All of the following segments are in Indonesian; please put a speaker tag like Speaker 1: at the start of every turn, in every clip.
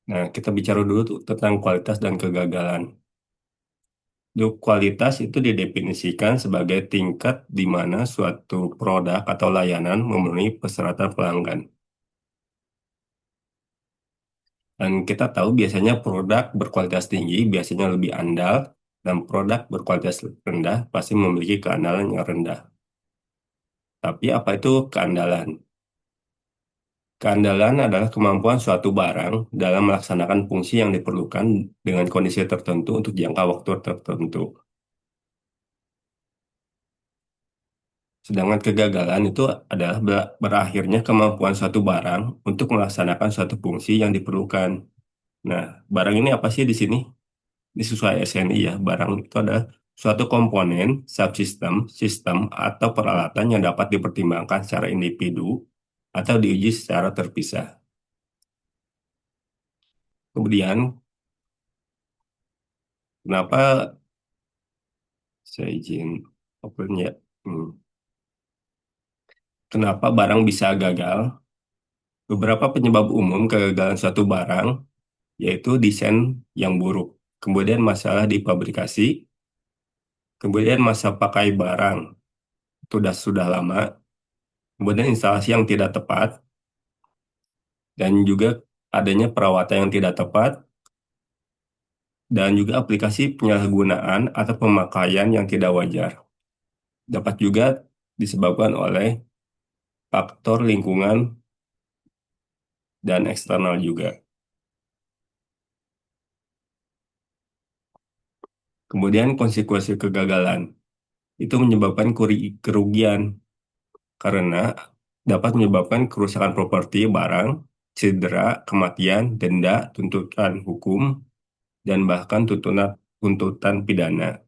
Speaker 1: Nah, kita bicara dulu tuh tentang kualitas dan kegagalan. Kualitas itu didefinisikan sebagai tingkat di mana suatu produk atau layanan memenuhi persyaratan pelanggan. Dan kita tahu biasanya produk berkualitas tinggi biasanya lebih andal, dan produk berkualitas rendah pasti memiliki keandalan yang rendah. Tapi apa itu keandalan? Keandalan adalah kemampuan suatu barang dalam melaksanakan fungsi yang diperlukan dengan kondisi tertentu untuk jangka waktu tertentu. Sedangkan kegagalan itu adalah berakhirnya kemampuan suatu barang untuk melaksanakan suatu fungsi yang diperlukan. Nah, barang ini apa sih di sini? Ini sesuai SNI ya. Barang itu adalah suatu komponen, subsistem, sistem, atau peralatan yang dapat dipertimbangkan secara individu atau diuji secara terpisah. Kemudian, kenapa saya izin open ya? Hmm. Kenapa barang bisa gagal? Beberapa penyebab umum kegagalan suatu barang yaitu desain yang buruk, kemudian masalah di pabrikasi, kemudian masa pakai barang itu sudah lama, kemudian instalasi yang tidak tepat, dan juga adanya perawatan yang tidak tepat, dan juga aplikasi penyalahgunaan atau pemakaian yang tidak wajar. Dapat juga disebabkan oleh faktor lingkungan dan eksternal juga. Kemudian konsekuensi kegagalan itu menyebabkan kerugian karena dapat menyebabkan kerusakan properti barang, cedera, kematian, denda, tuntutan hukum, dan bahkan tuntutan pidana.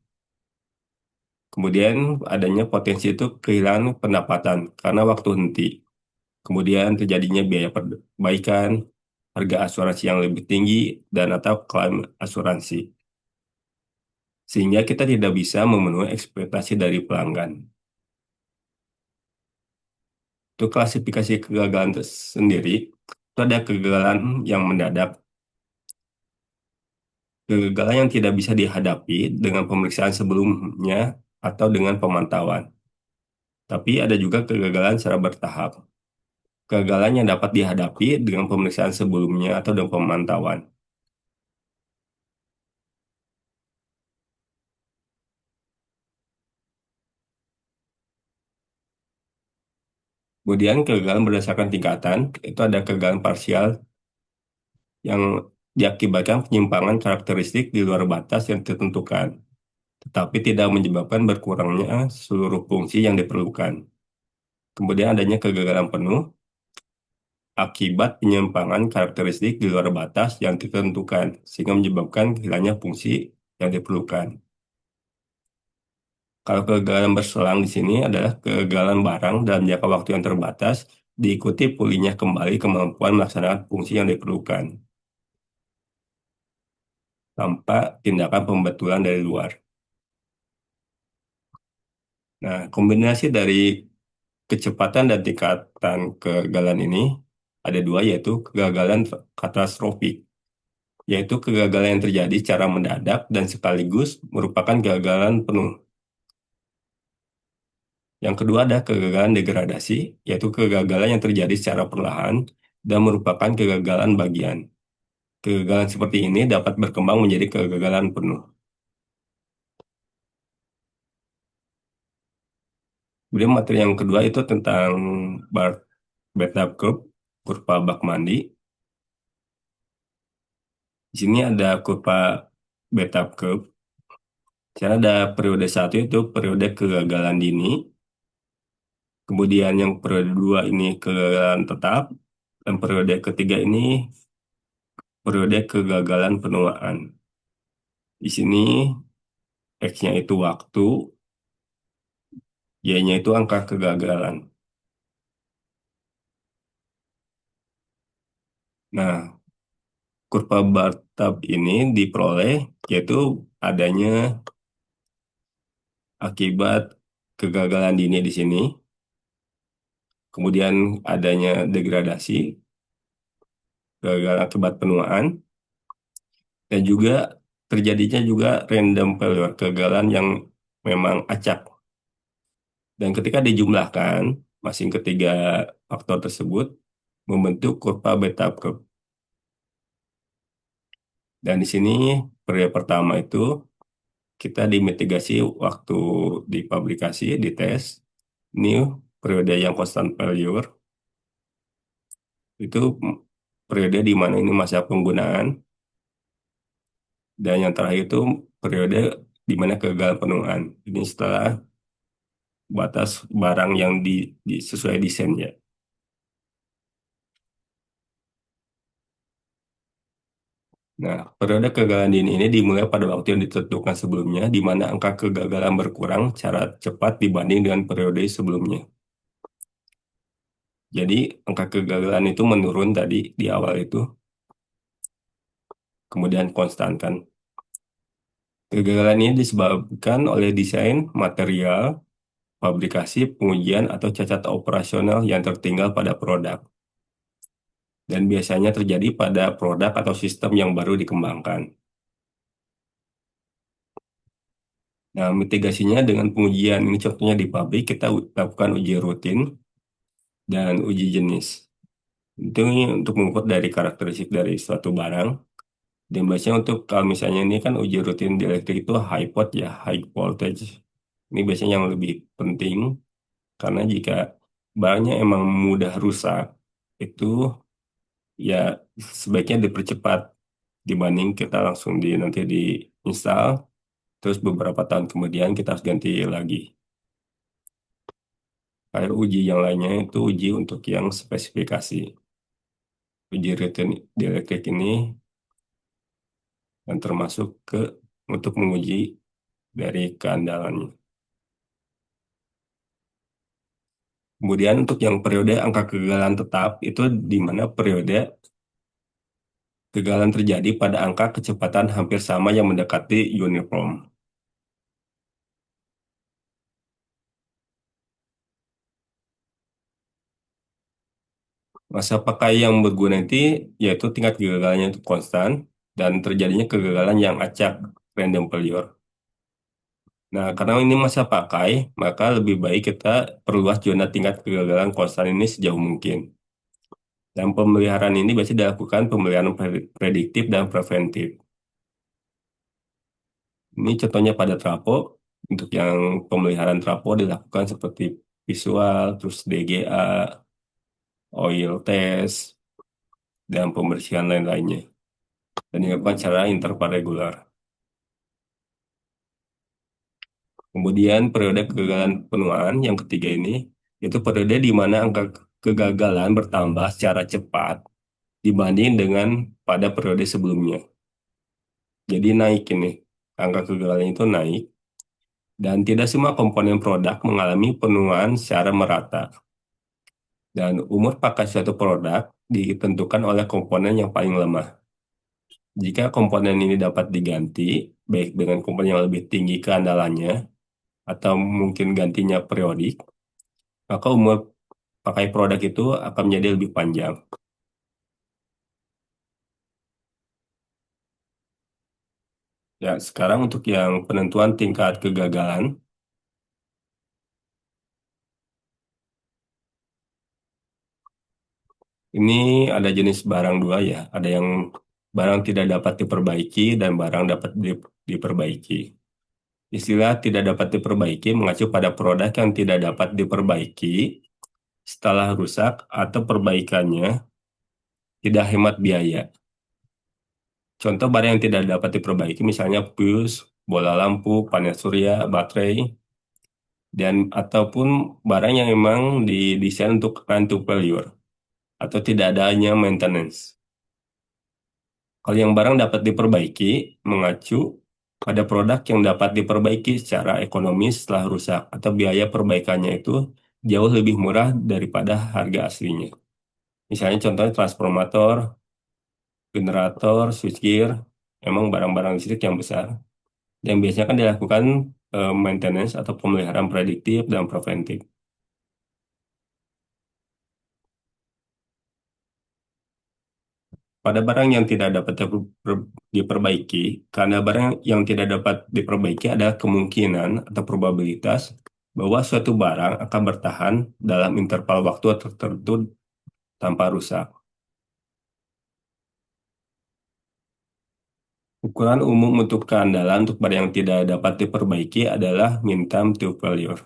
Speaker 1: Kemudian adanya potensi itu kehilangan pendapatan karena waktu henti. Kemudian terjadinya biaya perbaikan, harga asuransi yang lebih tinggi, dan atau klaim asuransi. Sehingga kita tidak bisa memenuhi ekspektasi dari pelanggan. Untuk klasifikasi kegagalan sendiri, itu ada kegagalan yang mendadak, kegagalan yang tidak bisa dihadapi dengan pemeriksaan sebelumnya atau dengan pemantauan. Tapi ada juga kegagalan secara bertahap. Kegagalan yang dapat dihadapi dengan pemeriksaan sebelumnya atau dengan pemantauan. Kemudian kegagalan berdasarkan tingkatan, itu ada kegagalan parsial yang diakibatkan penyimpangan karakteristik di luar batas yang ditentukan, tetapi tidak menyebabkan berkurangnya seluruh fungsi yang diperlukan. Kemudian adanya kegagalan penuh akibat penyimpangan karakteristik di luar batas yang ditentukan, sehingga menyebabkan hilangnya fungsi yang diperlukan. Kalau kegagalan berselang di sini adalah kegagalan barang dalam jangka waktu yang terbatas, diikuti pulihnya kembali kemampuan melaksanakan fungsi yang diperlukan, tanpa tindakan pembetulan dari luar. Nah, kombinasi dari kecepatan dan tingkatan kegagalan ini ada dua, yaitu kegagalan katastrofik, yaitu kegagalan yang terjadi secara mendadak dan sekaligus merupakan kegagalan penuh. Yang kedua ada kegagalan degradasi, yaitu kegagalan yang terjadi secara perlahan dan merupakan kegagalan bagian. Kegagalan seperti ini dapat berkembang menjadi kegagalan penuh. Kemudian materi yang kedua itu tentang bar beta curve, kurva Bak-Mandi. Di sini ada kurva beta curve. Karena ada periode satu itu periode kegagalan dini, kemudian yang periode dua ini kegagalan tetap, dan periode ketiga ini periode kegagalan penuaan. Di sini X-nya itu waktu, Y-nya itu angka kegagalan. Nah, kurva Bar-Tab ini diperoleh yaitu adanya akibat kegagalan dini di sini, kemudian adanya degradasi, kegagalan akibat penuaan, Dan juga terjadinya juga random failure, kegagalan yang memang acak. Dan ketika dijumlahkan, masing ketiga faktor tersebut membentuk kurva beta curve. Dan di sini periode pertama itu kita dimitigasi waktu di pabrikasi, di tes. Ini periode yang constant failure, itu periode di mana ini masa penggunaan. Dan yang terakhir itu periode di mana kegagalan penuhan. Ini setelah batas barang yang sesuai desainnya. Nah, periode kegagalan dini ini dimulai pada waktu yang ditentukan sebelumnya, di mana angka kegagalan berkurang secara cepat dibanding dengan periode sebelumnya. Jadi, angka kegagalan itu menurun tadi di awal itu, kemudian konstan kan. Kegagalan ini disebabkan oleh desain, material, fabrikasi, pengujian, atau cacat operasional yang tertinggal pada produk. Dan biasanya terjadi pada produk atau sistem yang baru dikembangkan. Nah, mitigasinya dengan pengujian. Ini contohnya di pabrik, kita lakukan uji rutin dan uji jenis. Itu untuk mengukur dari karakteristik dari suatu barang. Dan biasanya untuk kalau misalnya ini kan uji rutin di elektrik itu high pot ya, high voltage. Ini biasanya yang lebih penting karena jika barangnya emang mudah rusak, itu ya sebaiknya dipercepat dibanding kita langsung nanti diinstal, terus beberapa tahun kemudian kita harus ganti lagi. Kayak uji yang lainnya itu uji untuk yang spesifikasi. Uji rutin di elektrik ini yang termasuk untuk menguji dari keandalannya. Kemudian untuk yang periode angka kegagalan tetap itu di mana periode kegagalan terjadi pada angka kecepatan hampir sama yang mendekati uniform. Masa pakai yang berguna itu yaitu tingkat kegagalannya itu konstan dan terjadinya kegagalan yang acak, random failure. Nah, karena ini masa pakai, maka lebih baik kita perluas zona tingkat kegagalan konstan ini sejauh mungkin. Dan pemeliharaan ini biasanya dilakukan pemeliharaan prediktif dan preventif. Ini contohnya pada trafo. Untuk yang pemeliharaan trafo dilakukan seperti visual, terus DGA, oil test, dan pembersihan lain-lainnya. Dan dilakukan secara interparegular. Kemudian periode kegagalan penuaan yang ketiga ini, itu periode di mana angka kegagalan bertambah secara cepat dibanding dengan pada periode sebelumnya. Jadi naik ini, angka kegagalan itu naik, dan tidak semua komponen produk mengalami penuaan secara merata. Dan umur pakai suatu produk ditentukan oleh komponen yang paling lemah. Jika komponen ini dapat diganti, baik dengan komponen yang lebih tinggi keandalannya, atau mungkin gantinya periodik, maka umur pakai produk itu akan menjadi lebih panjang. Ya, sekarang untuk yang penentuan tingkat kegagalan, ini ada jenis barang dua ya. Ada yang barang tidak dapat diperbaiki dan barang dapat diperbaiki. Istilah tidak dapat diperbaiki mengacu pada produk yang tidak dapat diperbaiki setelah rusak atau perbaikannya tidak hemat biaya. Contoh barang yang tidak dapat diperbaiki misalnya fuse, bola lampu, panel surya, baterai, dan ataupun barang yang memang didesain untuk run to failure atau tidak adanya maintenance. Kalau yang barang dapat diperbaiki mengacu pada produk yang dapat diperbaiki secara ekonomis setelah rusak atau biaya perbaikannya itu jauh lebih murah daripada harga aslinya. Misalnya contohnya transformator, generator, switchgear, memang barang-barang listrik yang besar. Yang biasanya kan dilakukan maintenance atau pemeliharaan prediktif dan preventif. Pada barang yang tidak dapat diperbaiki, karena barang yang tidak dapat diperbaiki ada kemungkinan atau probabilitas bahwa suatu barang akan bertahan dalam interval waktu tertentu tanpa rusak. Ukuran umum untuk keandalan untuk barang yang tidak dapat diperbaiki adalah mean time to failure.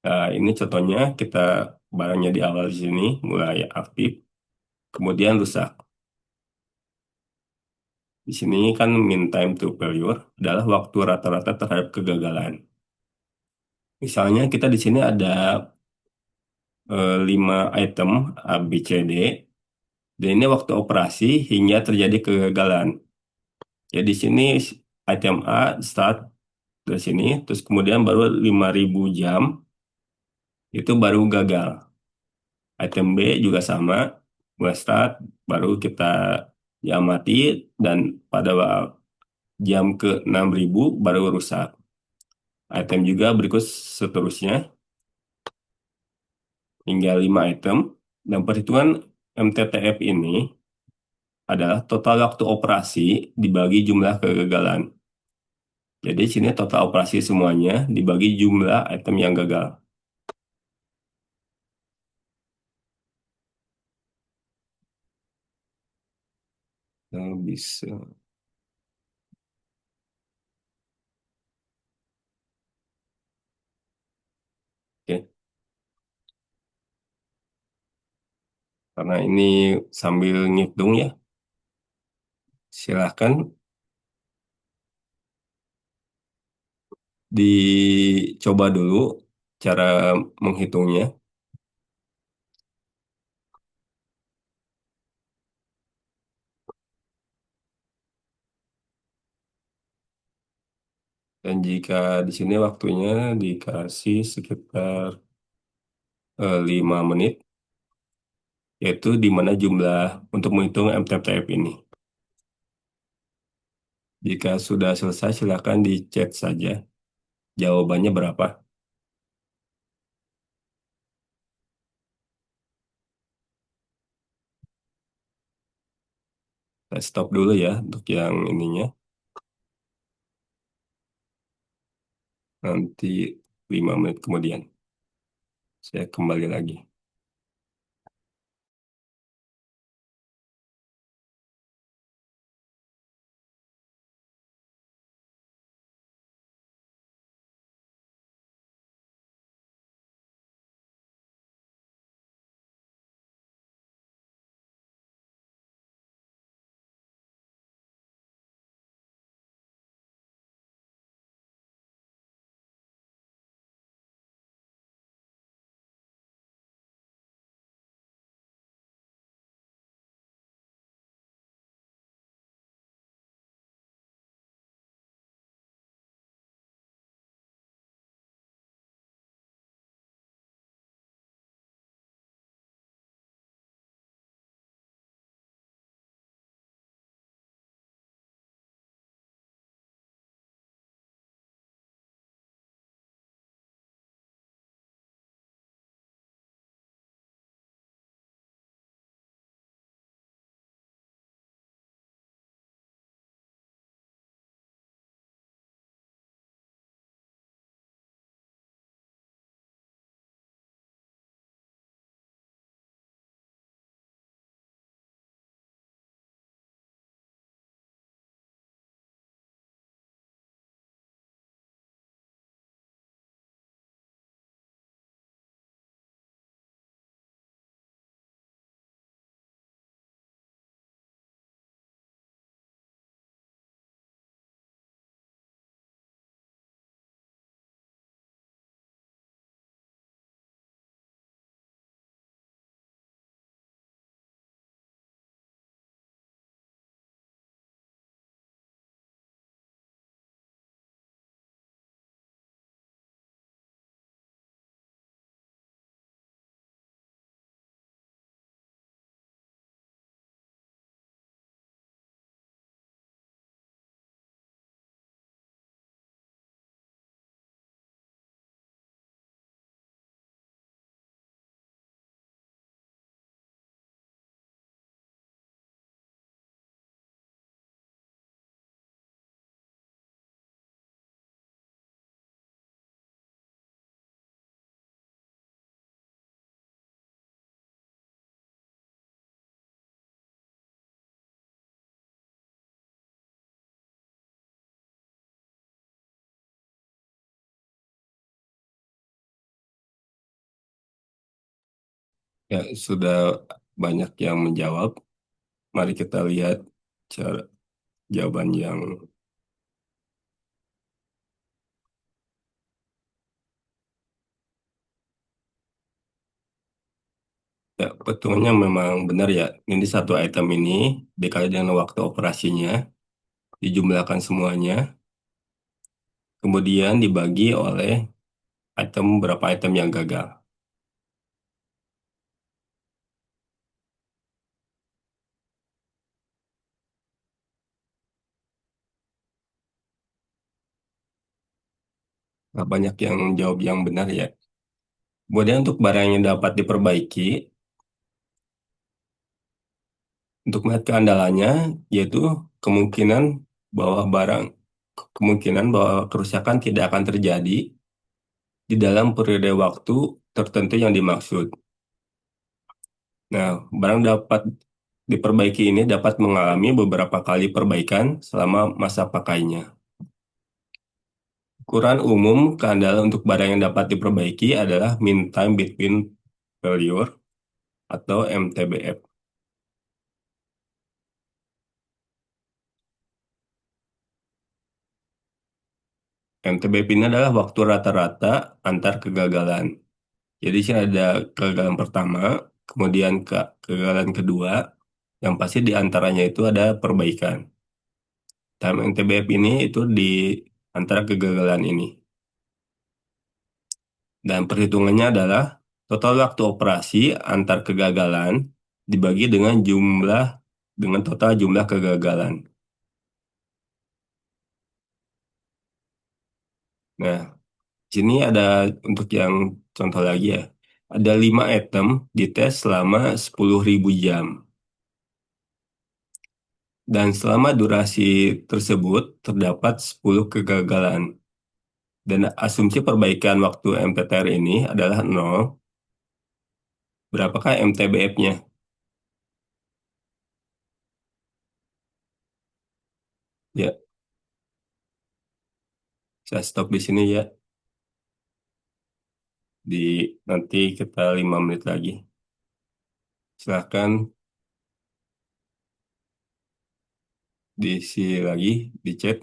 Speaker 1: Nah, ini contohnya kita barangnya di awal di sini mulai aktif, kemudian rusak. Di sini kan mean time to failure adalah waktu rata-rata terhadap kegagalan. Misalnya kita di sini ada 5 item A, B, C, D. Dan ini waktu operasi hingga terjadi kegagalan. Jadi di sini item A start dari sini, terus kemudian baru 5.000 jam itu baru gagal. Item B juga sama, mulai start, baru kita diamati dan pada jam ke 6.000 baru rusak. Item juga berikut seterusnya hingga 5 item. Dan perhitungan MTTF ini adalah total waktu operasi dibagi jumlah kegagalan. Jadi sini total operasi semuanya dibagi jumlah item yang gagal. Bisa. Oke. Karena ini sambil ngitung ya, silahkan dicoba dulu cara menghitungnya. Dan jika di sini waktunya dikasih sekitar 5 menit, yaitu di mana jumlah untuk menghitung MTTF ini. Jika sudah selesai, silahkan dicek saja jawabannya berapa. Saya stop dulu ya untuk yang ininya. Nanti 5 menit kemudian saya kembali lagi. Ya, sudah banyak yang menjawab. Mari kita lihat cara jawaban yang ya betulnya memang benar ya. Ini satu item ini dikali dengan waktu operasinya, dijumlahkan semuanya, kemudian dibagi oleh item berapa item yang gagal. Nah, banyak yang jawab yang benar ya. Kemudian untuk barang yang dapat diperbaiki, untuk melihat keandalannya, yaitu kemungkinan bahwa barang kemungkinan bahwa kerusakan tidak akan terjadi di dalam periode waktu tertentu yang dimaksud. Nah, barang dapat diperbaiki ini dapat mengalami beberapa kali perbaikan selama masa pakainya. Ukuran umum keandalan untuk barang yang dapat diperbaiki adalah mean time between failure atau MTBF. MTBF ini adalah waktu rata-rata antar kegagalan. Jadi sih ada kegagalan pertama, kemudian kegagalan kedua, yang pasti di antaranya itu ada perbaikan. Time MTBF ini itu di antara kegagalan ini. Dan perhitungannya adalah total waktu operasi antar kegagalan dibagi dengan total jumlah kegagalan. Nah, di sini ada untuk yang contoh lagi ya. Ada 5 item dites selama 10.000 jam. Dan selama durasi tersebut terdapat 10 kegagalan. Dan asumsi perbaikan waktu MTTR ini adalah 0. Berapakah MTBF-nya? Ya, saya stop di sini ya. Di nanti kita 5 menit lagi. Silahkan diisi lagi di chat.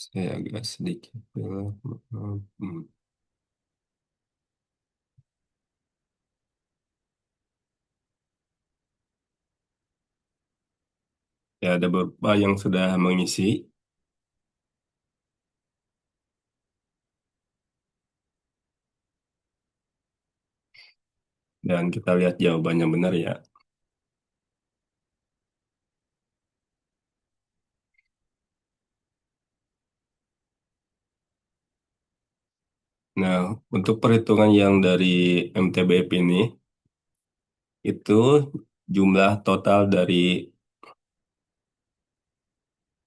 Speaker 1: Saya agak sedikit. Hmm. Ya, ada beberapa yang sudah mengisi dan kita lihat jawabannya benar ya. Nah, untuk perhitungan yang dari MTBF ini, itu jumlah total dari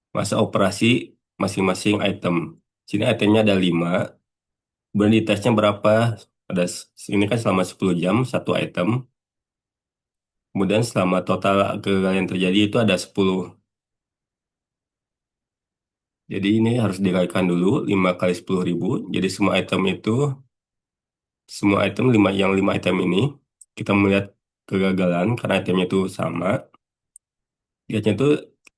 Speaker 1: masa operasi masing-masing item. Sini itemnya ada 5, kemudian ditesnya berapa? Ada, ini kan selama 10 jam, satu item. Kemudian selama total kegagalan yang terjadi itu ada 10. Jadi ini harus dikalikan dulu 5 kali 10.000. Jadi semua item 5 yang 5 item ini kita melihat kegagalan karena itemnya itu sama. Lihatnya itu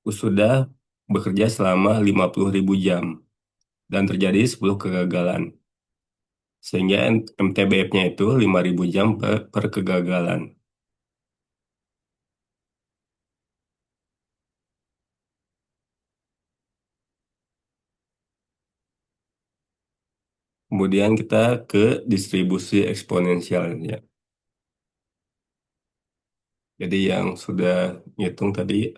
Speaker 1: sudah bekerja selama 50.000 jam dan terjadi 10 kegagalan. Sehingga MTBF-nya itu 5.000 jam per kegagalan. Kemudian kita ke distribusi eksponensial ya. Jadi yang sudah ngitung tadi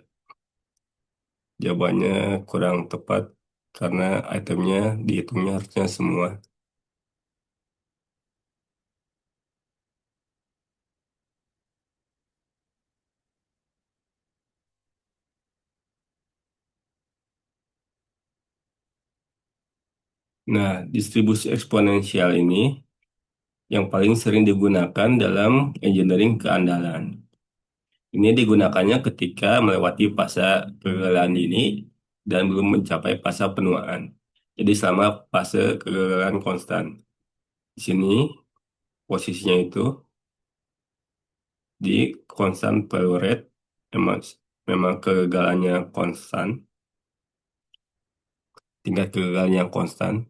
Speaker 1: jawabannya kurang tepat karena itemnya dihitungnya harusnya semua. Nah, distribusi eksponensial ini yang paling sering digunakan dalam engineering keandalan. Ini digunakannya ketika melewati fase kegagalan ini dan belum mencapai fase penuaan. Jadi selama fase kegagalan konstan. Di sini posisinya itu di konstan failure rate, memang, memang kegagalannya konstan, tingkat kegagalannya konstan.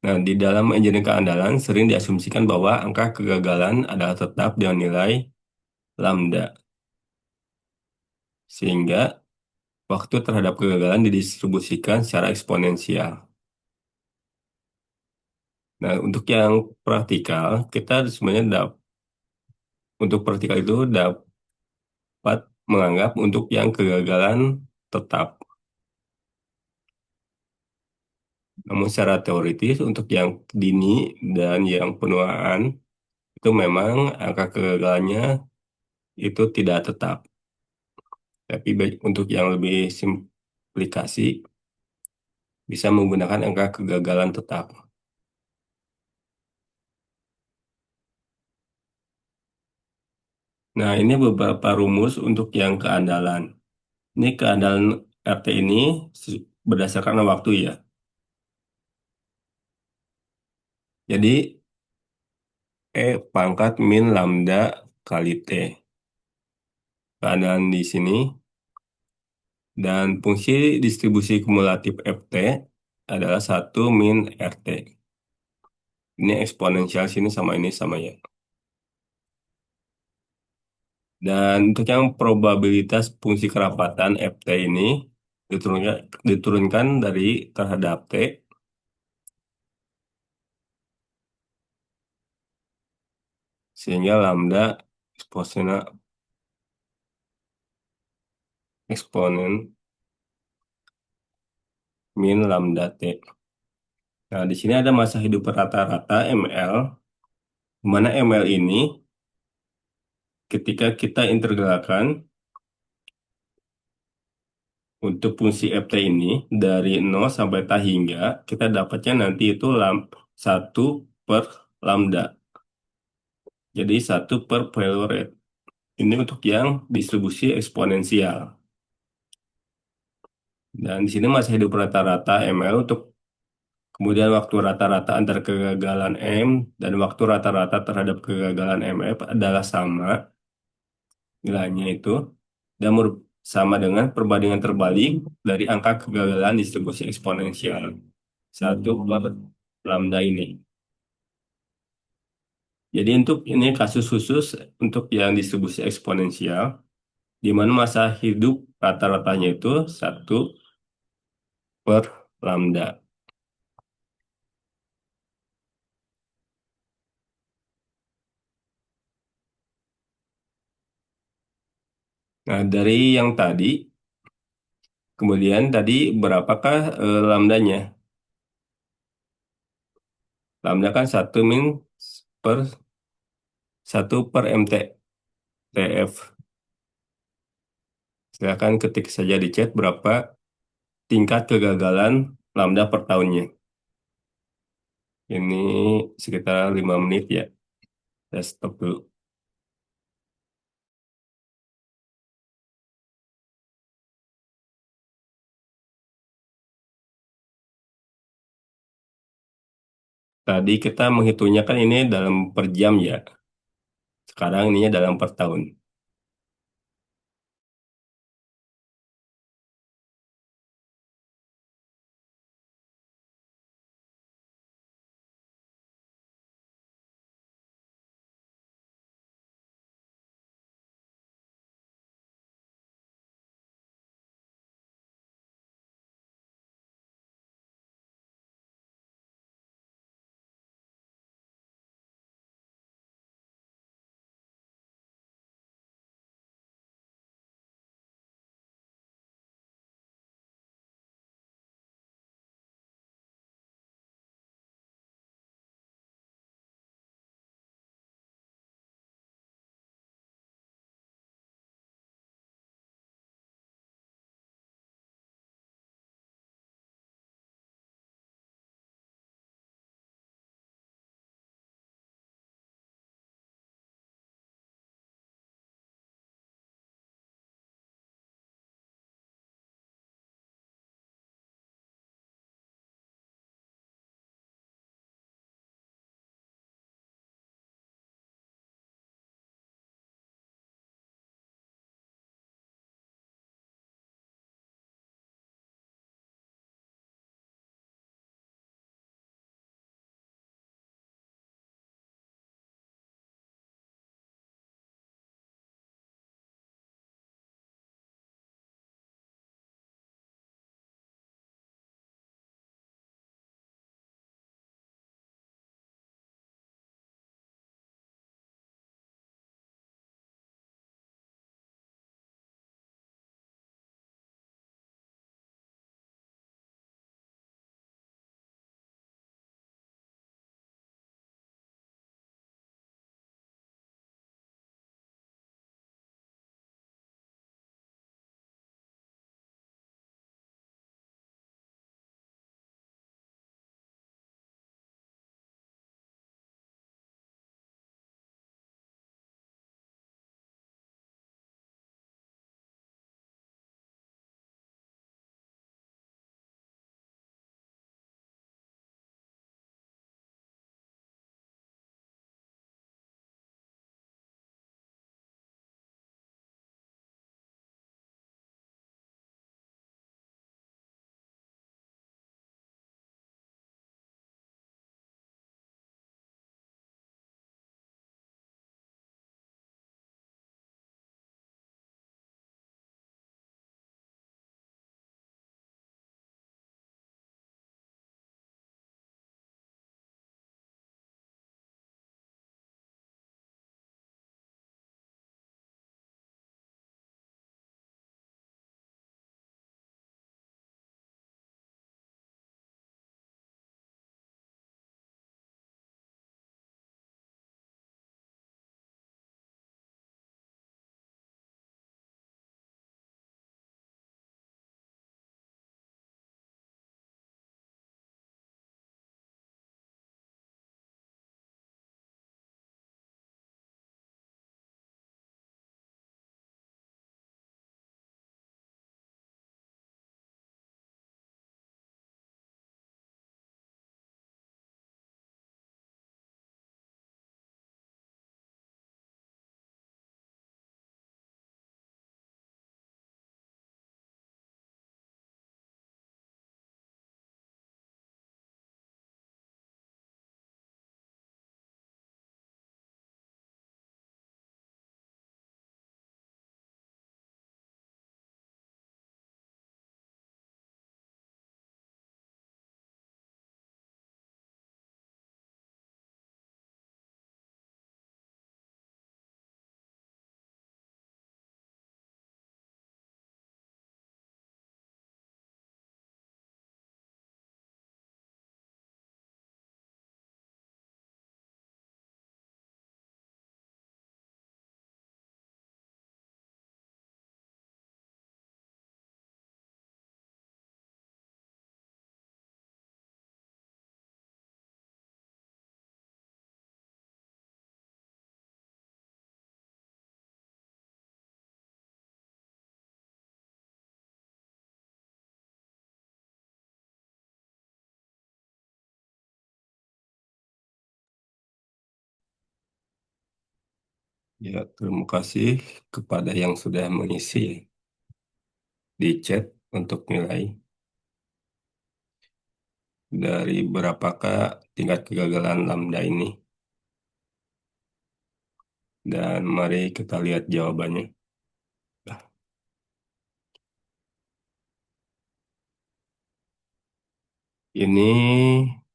Speaker 1: Nah, di dalam engineering keandalan sering diasumsikan bahwa angka kegagalan adalah tetap dengan nilai lambda, sehingga waktu terhadap kegagalan didistribusikan secara eksponensial. Nah, untuk yang praktikal, kita sebenarnya untuk praktikal itu dapat menganggap untuk yang kegagalan tetap. Namun secara teoritis untuk yang dini dan yang penuaan itu memang angka kegagalannya itu tidak tetap. Tapi untuk yang lebih simplikasi bisa menggunakan angka kegagalan tetap. Nah, ini beberapa rumus untuk yang keandalan. Ini keandalan RT ini berdasarkan waktu ya. Jadi E pangkat min lambda kali T. Keadaan di sini. Dan fungsi distribusi kumulatif FT adalah satu min RT. Ini eksponensial sini sama ini sama ya. Dan untuk yang probabilitas fungsi kerapatan FT ini diturunkan dari terhadap T sehingga lambda eksponen eksponen min lambda T. Nah, di sini ada masa hidup rata-rata ML, di mana ML ini ketika kita integralkan untuk fungsi ft ini dari 0 sampai tak hingga, kita dapatnya nanti itu 1 per lambda. Jadi 1 per value rate. Ini untuk yang distribusi eksponensial. Dan di sini masih hidup rata-rata ML untuk kemudian waktu rata-rata antar kegagalan M dan waktu rata-rata terhadap kegagalan MF adalah sama nilainya itu. Dan sama dengan perbandingan terbalik dari angka kegagalan distribusi eksponensial 1/lambda ini. Jadi untuk ini kasus khusus untuk yang distribusi eksponensial, di mana masa hidup rata-ratanya itu 1/lambda. Nah, dari yang tadi, kemudian tadi berapakah lambdanya? Lambda kan 1 min per 1/mt TF. Silakan ketik saja di chat berapa tingkat kegagalan lambda per tahunnya. Ini sekitar 5 menit ya. Saya stop dulu. Tadi kita menghitungnya kan ini dalam per jam ya. Sekarang ininya dalam per tahun. Ya, terima kasih kepada yang sudah mengisi di chat untuk nilai dari berapakah tingkat kegagalan lambda ini. Dan mari kita lihat jawabannya. Nah, ini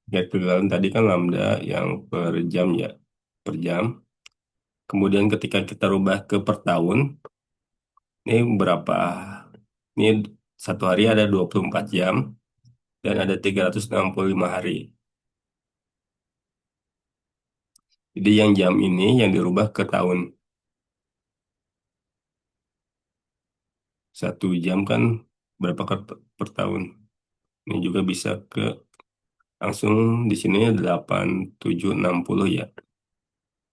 Speaker 1: tingkat kegagalan tadi kan lambda yang per jam ya, per jam. Kemudian ketika kita rubah ke per tahun, ini berapa? Ini satu hari ada 24 jam dan ada 365 hari. Jadi yang jam ini yang dirubah ke tahun. Satu jam kan berapa per tahun? Ini juga bisa ke langsung di sini 8760 ya.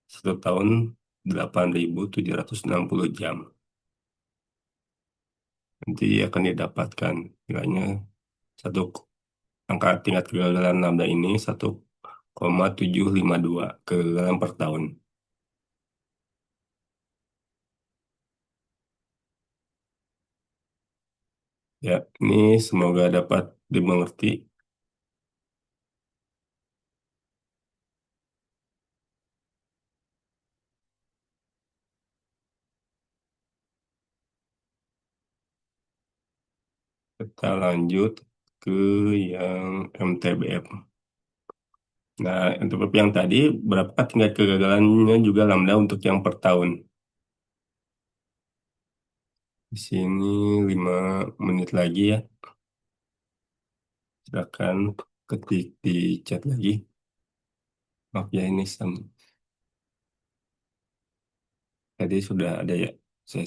Speaker 1: Satu tahun 8760 jam. Nanti akan didapatkan nilainya satu angka tingkat kegagalan lambda ini 1,752 kegagalan per tahun. Ya, ini semoga dapat dimengerti. Kita lanjut ke yang MTBF. Nah, untuk yang tadi, berapa tingkat kegagalannya juga lambda untuk yang per tahun? Di sini 5 menit lagi ya. Silakan ketik di chat lagi. Maaf ya ini tadi sudah ada ya. Saya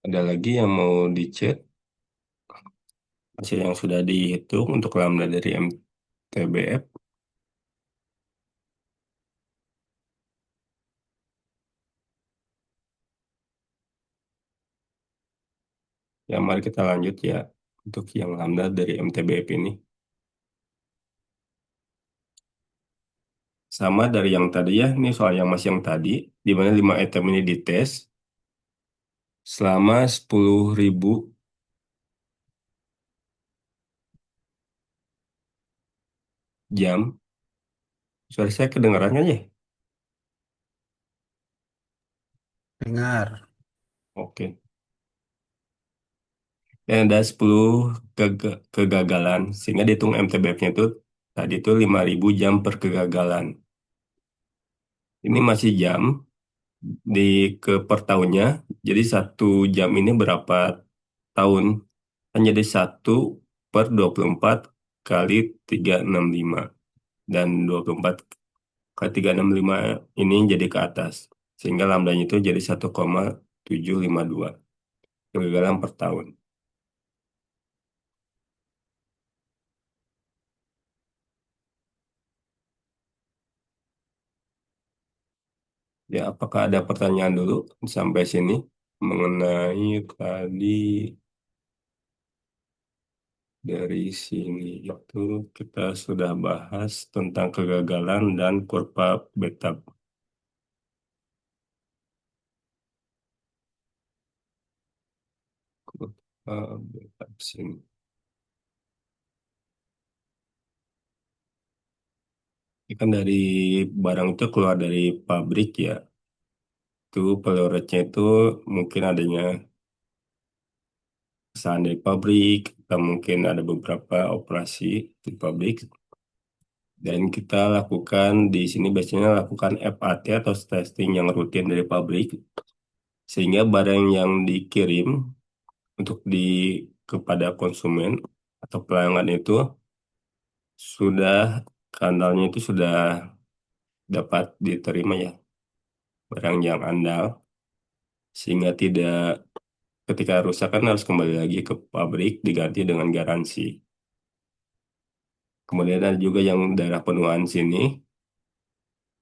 Speaker 1: Ada lagi yang mau dicek hasil yang sudah dihitung untuk lambda dari MTBF. Ya, mari kita lanjut ya untuk yang lambda dari MTBF ini. Sama dari yang tadi ya, ini soal yang masih yang tadi, di mana 5 item ini dites selama 10.000 jam. Suara saya kedengarannya ya?
Speaker 2: Dengar.
Speaker 1: Oke. Dan ada 10 kegagalan, sehingga dihitung MTBF-nya itu tadi itu 5.000 jam per kegagalan. Ini masih jam di per tahunnya, jadi satu jam ini berapa tahun? Kan jadi 1/24 kali 365. Dan 24 kali 365 ini jadi ke atas. Sehingga lambdanya itu jadi 1,752 kegagalan per tahun. Ya, apakah ada pertanyaan dulu sampai sini mengenai tadi dari sini itu kita sudah bahas tentang kegagalan dan kurva beta. Kurva beta sini. Ini kan dari barang itu keluar dari pabrik ya. Itu pelurutnya itu mungkin adanya kesalahan dari pabrik, atau mungkin ada beberapa operasi di pabrik. Dan kita lakukan di sini biasanya lakukan FAT atau testing yang rutin dari pabrik, sehingga barang yang dikirim untuk kepada konsumen atau pelanggan itu sudah kanalnya itu sudah dapat diterima ya, barang yang andal, sehingga tidak ketika rusak kan harus kembali lagi ke pabrik diganti dengan garansi. Kemudian ada juga yang daerah penuaan sini,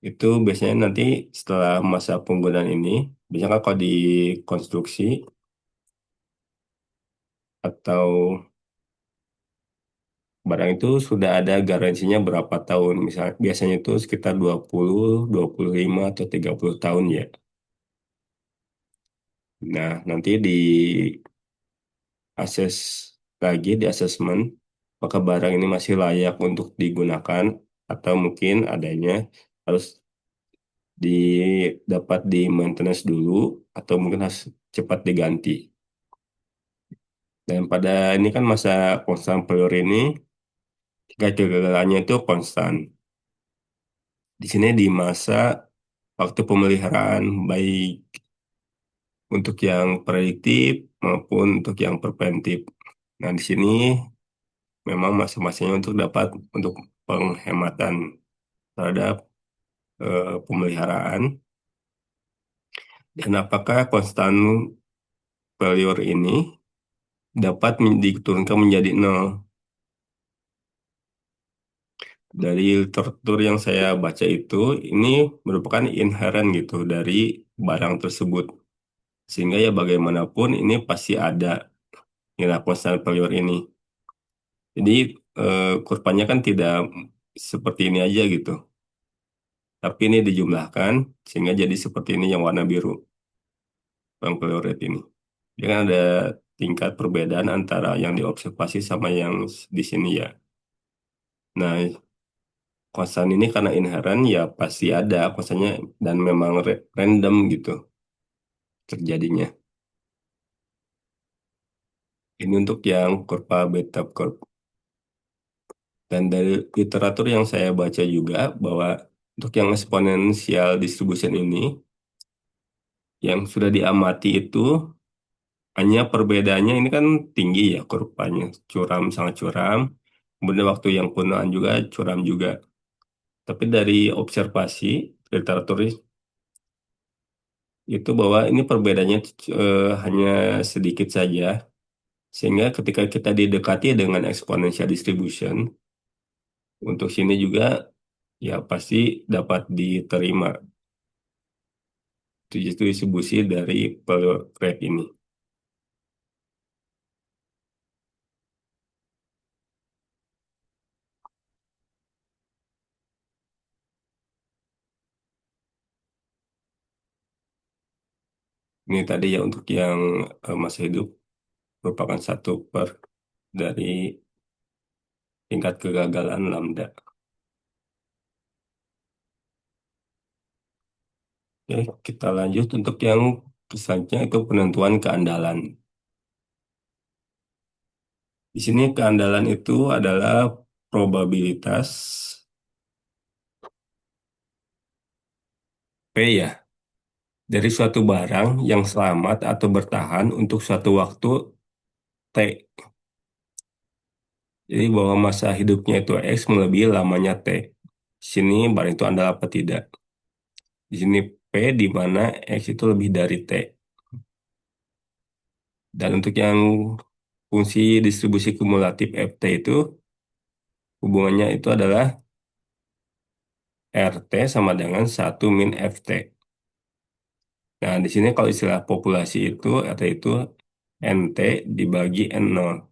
Speaker 1: itu biasanya nanti setelah masa penggunaan ini, biasanya kan kalau di konstruksi atau barang itu sudah ada garansinya berapa tahun. Misal, biasanya itu sekitar 20, 25 atau 30 tahun ya. Nah, nanti di akses lagi, di asesmen, apakah barang ini masih layak untuk digunakan atau mungkin adanya harus dapat di maintenance dulu atau mungkin harus cepat diganti. Dan pada ini kan masa konstan pelur ini, jika kegagalannya itu konstan. Di sini di masa waktu pemeliharaan, baik untuk yang prediktif maupun untuk yang preventif. Nah, di sini memang masa-masanya untuk dapat untuk penghematan terhadap pemeliharaan. Dan apakah konstan failure ini dapat diturunkan menjadi nol? Dari literatur yang saya baca itu, ini merupakan inherent gitu dari barang tersebut. Sehingga ya bagaimanapun ini pasti ada nilai constant failure ini. Jadi kurvanya kan tidak seperti ini aja gitu. Tapi ini dijumlahkan sehingga jadi seperti ini yang warna biru, bang failure rate ini. Dia kan ada tingkat perbedaan antara yang diobservasi sama yang di sini ya. Nah, konstan ini karena inherent ya pasti ada konstannya dan memang random gitu terjadinya. Ini untuk yang kurva beta curve. Dan dari literatur yang saya baca juga bahwa untuk yang exponential distribution ini yang sudah diamati itu hanya perbedaannya ini kan tinggi ya kurvanya, curam sangat curam. Kemudian waktu yang penggunaan juga curam juga. Tapi dari observasi literatur itu bahwa ini perbedaannya hanya sedikit saja, sehingga ketika kita didekati dengan exponential distribution, untuk sini juga ya pasti dapat diterima itu distribusi dari per rate ini. Ini tadi ya untuk yang masa hidup merupakan satu per dari tingkat kegagalan lambda. Oke, kita lanjut untuk yang selanjutnya itu penentuan keandalan. Di sini keandalan itu adalah probabilitas P ya, dari suatu barang yang selamat atau bertahan untuk suatu waktu T. Jadi bahwa masa hidupnya itu X melebihi lamanya T. Di sini barang itu andal apa tidak. Di sini P di mana X itu lebih dari T. Dan untuk yang fungsi distribusi kumulatif FT itu hubungannya itu adalah RT sama dengan satu min FT. Nah, di sini kalau istilah populasi itu RT itu NT dibagi N0.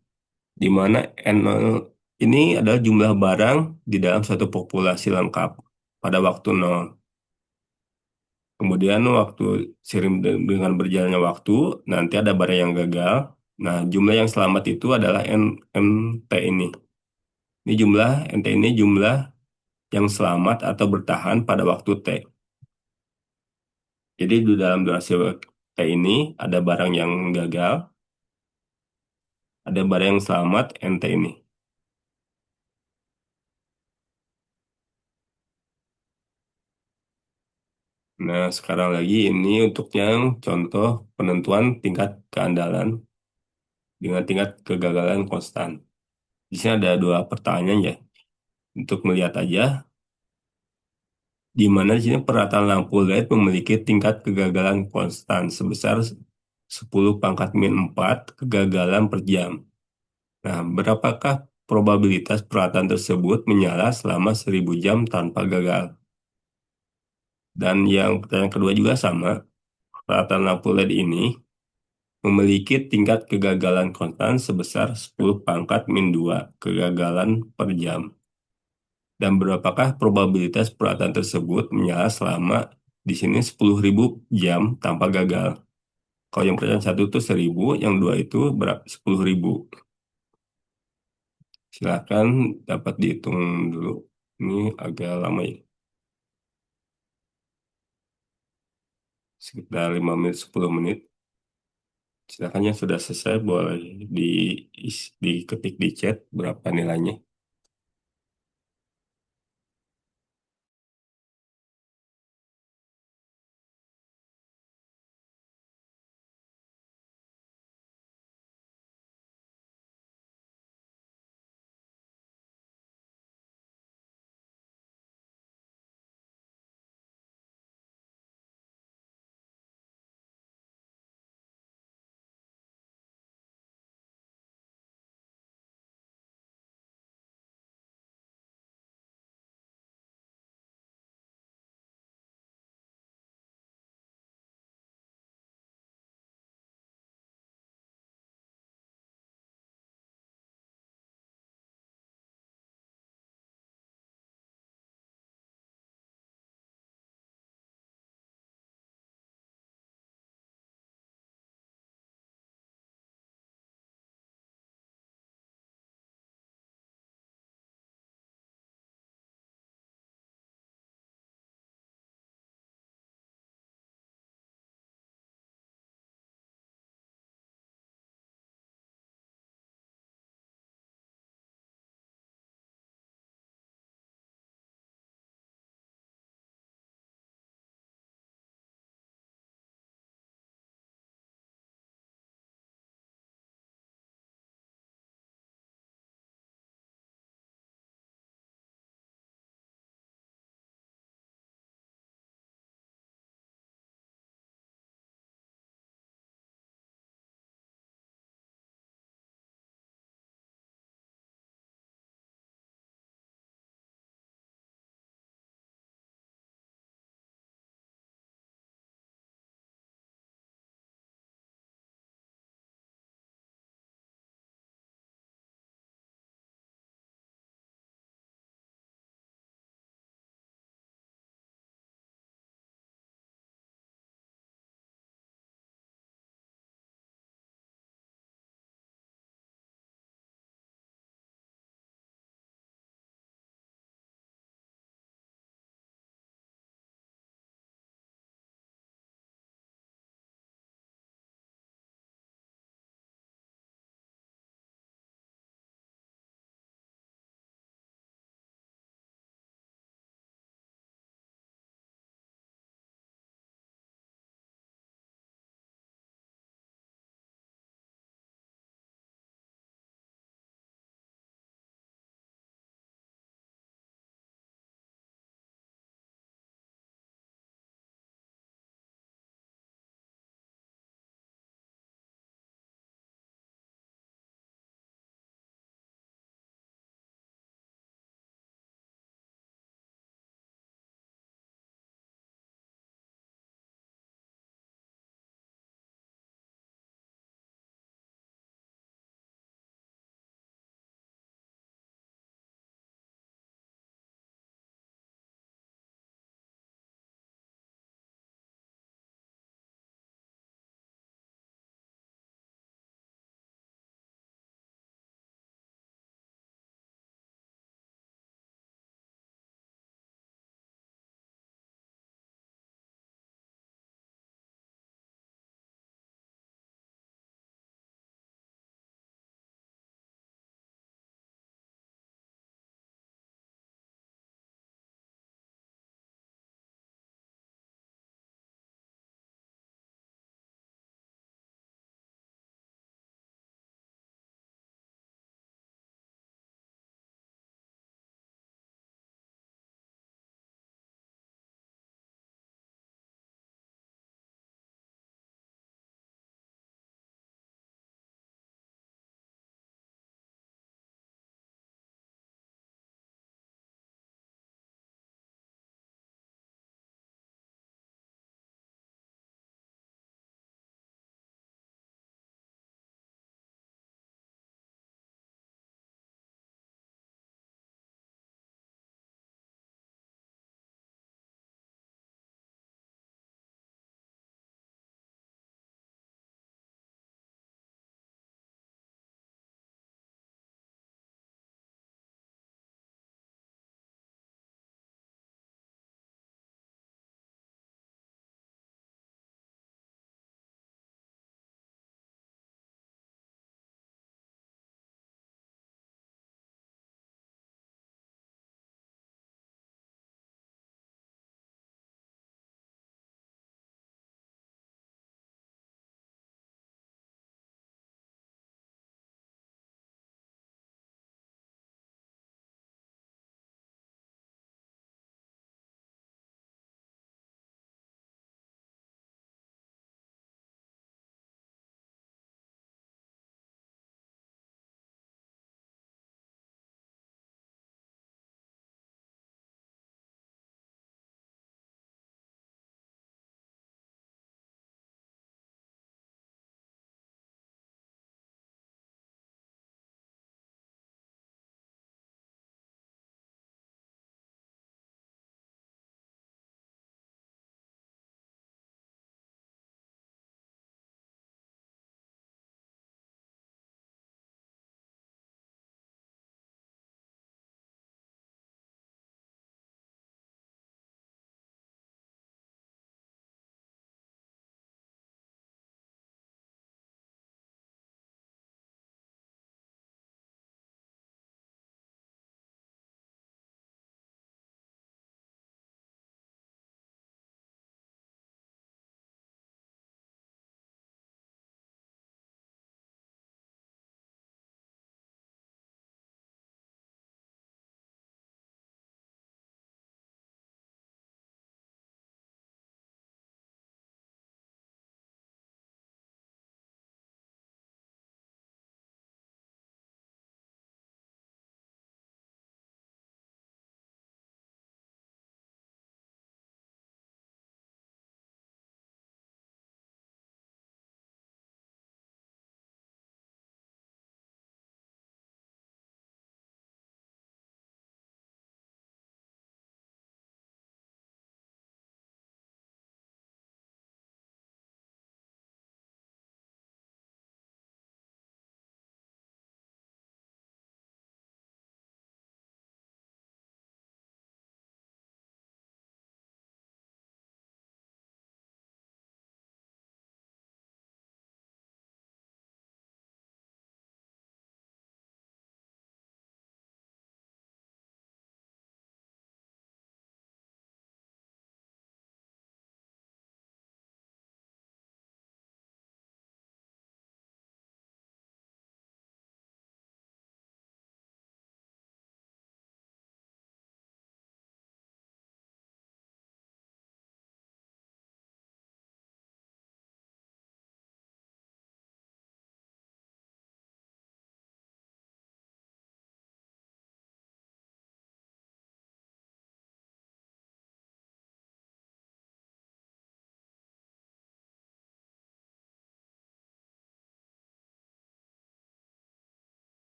Speaker 1: Di mana N0 ini adalah jumlah barang di dalam satu populasi lengkap pada waktu nol. Kemudian waktu seiring dengan berjalannya waktu, nanti ada barang yang gagal. Nah, jumlah yang selamat itu adalah NT ini. Ini jumlah NT ini jumlah yang selamat atau bertahan pada waktu T. Jadi di dalam durasi T ini ada barang yang gagal, ada barang yang selamat NT ini. Nah, sekarang lagi ini untuk yang contoh penentuan tingkat keandalan dengan tingkat kegagalan konstan. Di sini ada dua pertanyaan ya. Untuk melihat aja, di mana di sini perataan lampu LED memiliki tingkat kegagalan konstan sebesar 10 pangkat min 4 kegagalan per jam. Nah, berapakah probabilitas peralatan tersebut menyala selama 1000 jam tanpa gagal? Dan yang pertanyaan kedua juga sama, peralatan lampu LED ini memiliki tingkat kegagalan konstan sebesar 10 pangkat min 2 kegagalan per jam. Dan berapakah probabilitas peralatan tersebut menyala selama di sini 10.000 jam tanpa gagal? Kalau yang pertanyaan satu itu 1000, yang dua itu berapa? 10.000. Silakan dapat dihitung dulu. Ini agak lama ya. Sekitar 5 menit, 10 menit. Silakan yang sudah selesai boleh diketik di chat berapa nilainya.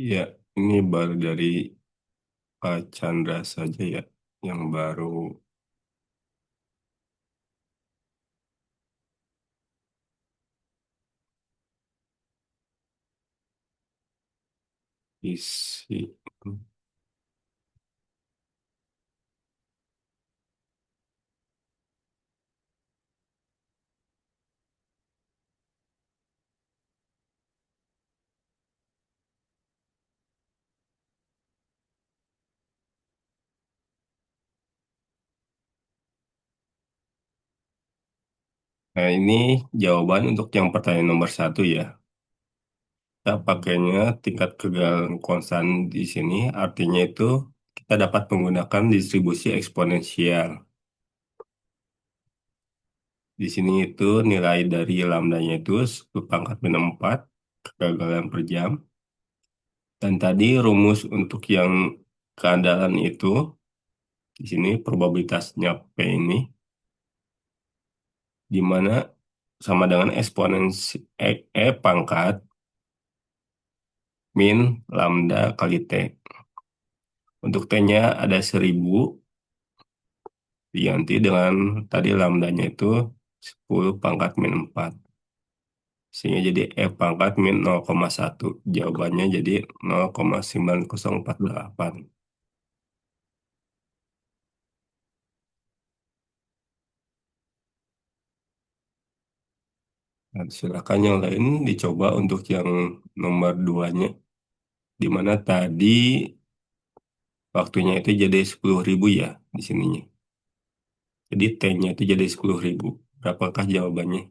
Speaker 1: Ya, ini baru dari Pak Chandra saja ya, yang baru isi. Nah, ini jawaban untuk yang pertanyaan nomor satu ya. Kita pakainya tingkat kegagalan konstan di sini, artinya itu kita dapat menggunakan distribusi eksponensial. Di sini itu nilai dari lambdanya itu 10 pangkat min 4 kegagalan per jam. Dan tadi rumus untuk yang keandalan itu, di sini probabilitasnya P ini, di mana sama dengan eksponensi E pangkat min lambda kali T. Untuk T-nya ada 1000, diganti dengan tadi lambdanya itu 10 pangkat min 4. Sehingga jadi E pangkat min 0,1. Jawabannya jadi 0,9048. Nah, silakan yang lain dicoba untuk yang nomor duanya. Di mana tadi waktunya itu jadi 10.000 ya di sininya. Jadi T-nya itu jadi 10.000. Berapakah jawabannya?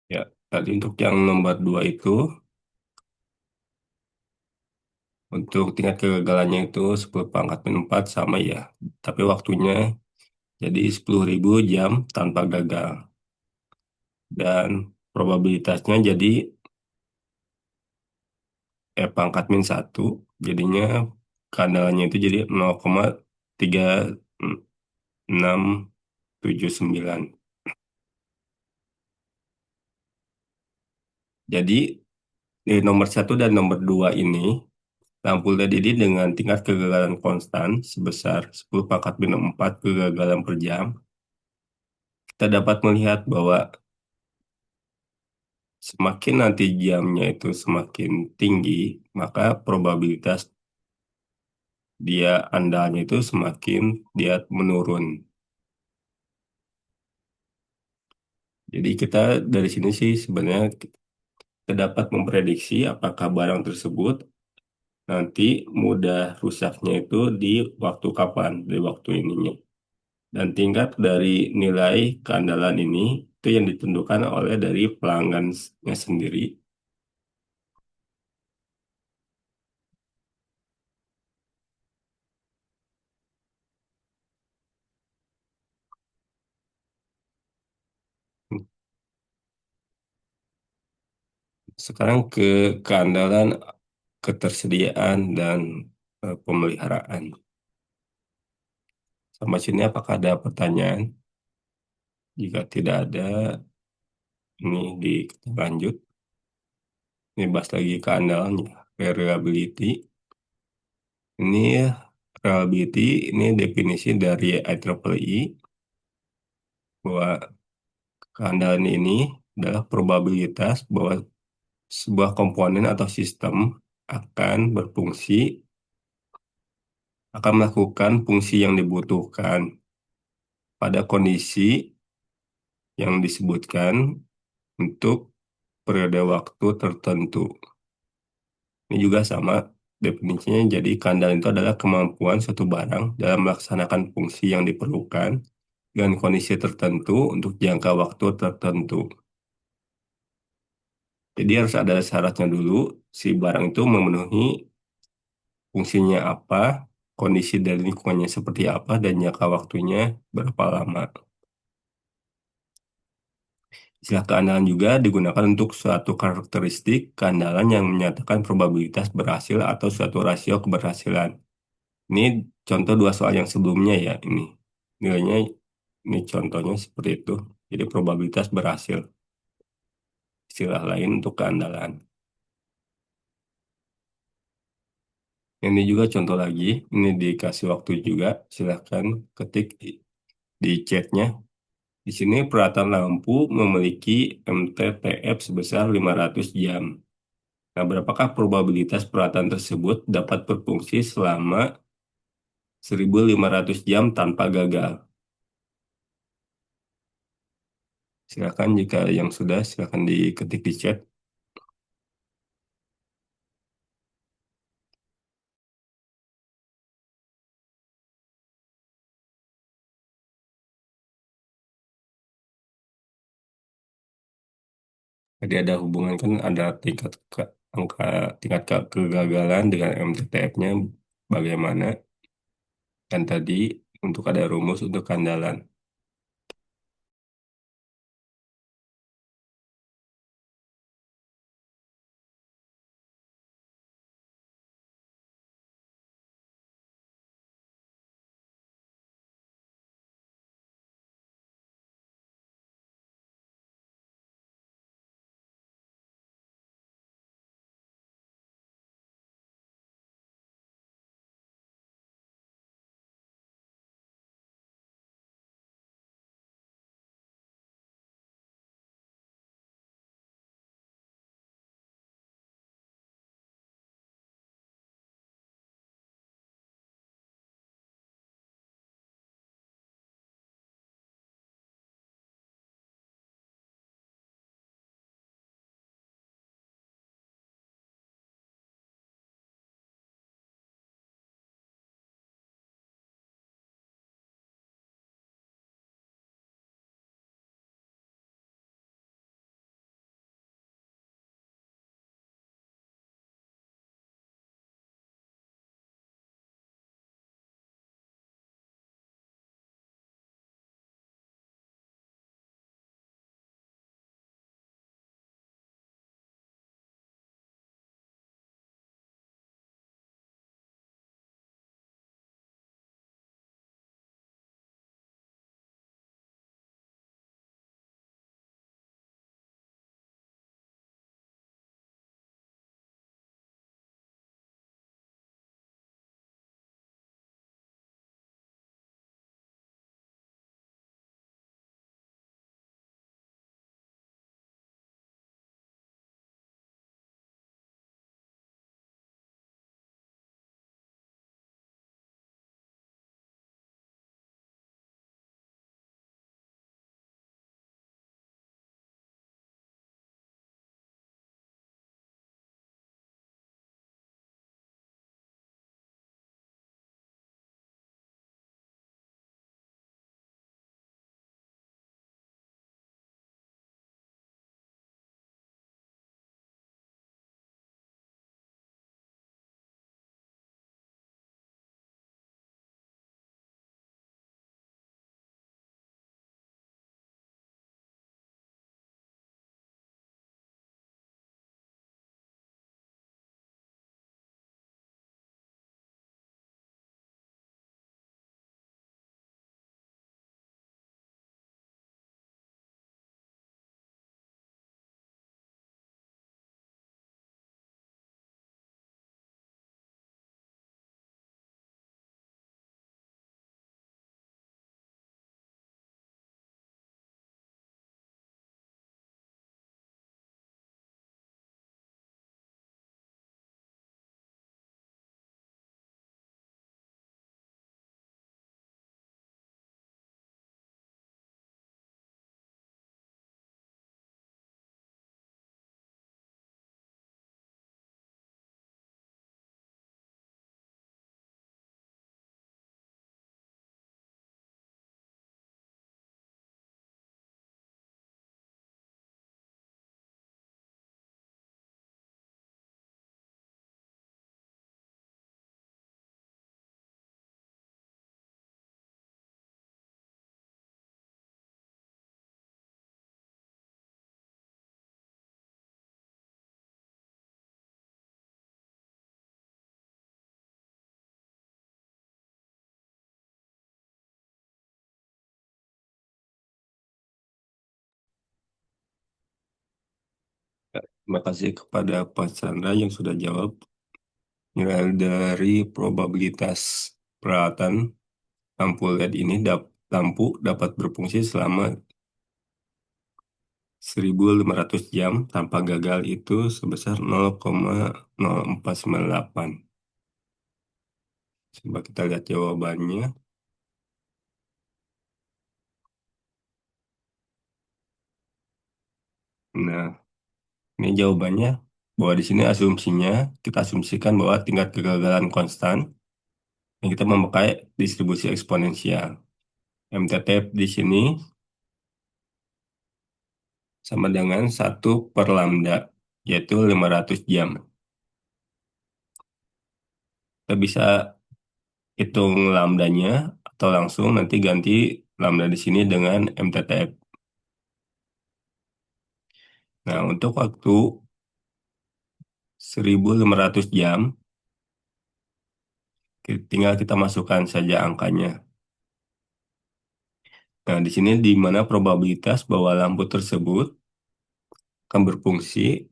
Speaker 1: Ya, tadi untuk yang nomor 2 itu, untuk tingkat kegagalannya itu 10 pangkat min 4 sama ya. Tapi waktunya jadi 10.000 jam tanpa gagal. Dan probabilitasnya jadi pangkat min 1. Jadinya keandalannya itu jadi 0,3679. Jadi di nomor satu dan nomor 2 ini, lampu LED ini dengan tingkat kegagalan konstan sebesar 10 pangkat min 4 kegagalan per jam, kita dapat melihat bahwa semakin nanti jamnya itu semakin tinggi, maka probabilitas dia andalnya itu semakin dia menurun. Jadi kita dari sini sih sebenarnya kita dapat memprediksi apakah barang tersebut nanti mudah rusaknya itu di waktu kapan, di waktu ininya. Dan tingkat dari nilai keandalan ini itu yang ditentukan oleh dari pelanggannya sendiri. Sekarang ke keandalan, ketersediaan, dan pemeliharaan. Sama sini apakah ada pertanyaan? Jika tidak ada, ini kita lanjut. Ini bahas lagi keandalannya. Reliability. Ini reliability, ini definisi dari IEEE bahwa keandalan ini adalah probabilitas bahwa sebuah komponen atau sistem akan berfungsi, akan melakukan fungsi yang dibutuhkan pada kondisi yang disebutkan untuk periode waktu tertentu. Ini juga sama. Definisinya jadi keandalan itu adalah kemampuan suatu barang dalam melaksanakan fungsi yang diperlukan dengan kondisi tertentu untuk jangka waktu tertentu. Jadi harus ada syaratnya dulu, si barang itu memenuhi fungsinya apa, kondisi dari lingkungannya seperti apa, dan jangka waktunya berapa lama. Istilah keandalan juga digunakan untuk suatu karakteristik keandalan yang menyatakan probabilitas berhasil atau suatu rasio keberhasilan. Ini contoh dua soal yang sebelumnya ya, ini. Nilainya, ini contohnya seperti itu. Jadi probabilitas berhasil, istilah lain untuk keandalan. Ini juga contoh lagi, ini dikasih waktu juga, silahkan ketik di chatnya. Di sini peralatan lampu memiliki MTTF sebesar 500 jam. Nah, berapakah probabilitas peralatan tersebut dapat berfungsi selama 1.500 jam tanpa gagal? Silakan jika yang sudah, silakan diketik di chat. Jadi ada hubungan kan, ada angka tingkat kegagalan dengan MTTF-nya bagaimana? Dan tadi untuk ada rumus untuk kandalan. Terima kasih kepada Pak Chandra yang sudah jawab. Nilai dari probabilitas peralatan lampu LED ini lampu dapat berfungsi selama 1.500 jam tanpa gagal itu sebesar 0,0498. Coba kita lihat jawabannya. Nah, ini jawabannya bahwa di sini asumsinya kita asumsikan bahwa tingkat kegagalan konstan yang kita memakai distribusi eksponensial. MTTF di sini sama dengan 1/lambda, yaitu 500 jam. Kita bisa hitung lambdanya atau langsung nanti ganti lambda di sini dengan MTTF. Nah, untuk waktu 1.500 jam, tinggal kita masukkan saja angkanya. Nah, di sini di mana probabilitas bahwa lampu tersebut akan berfungsi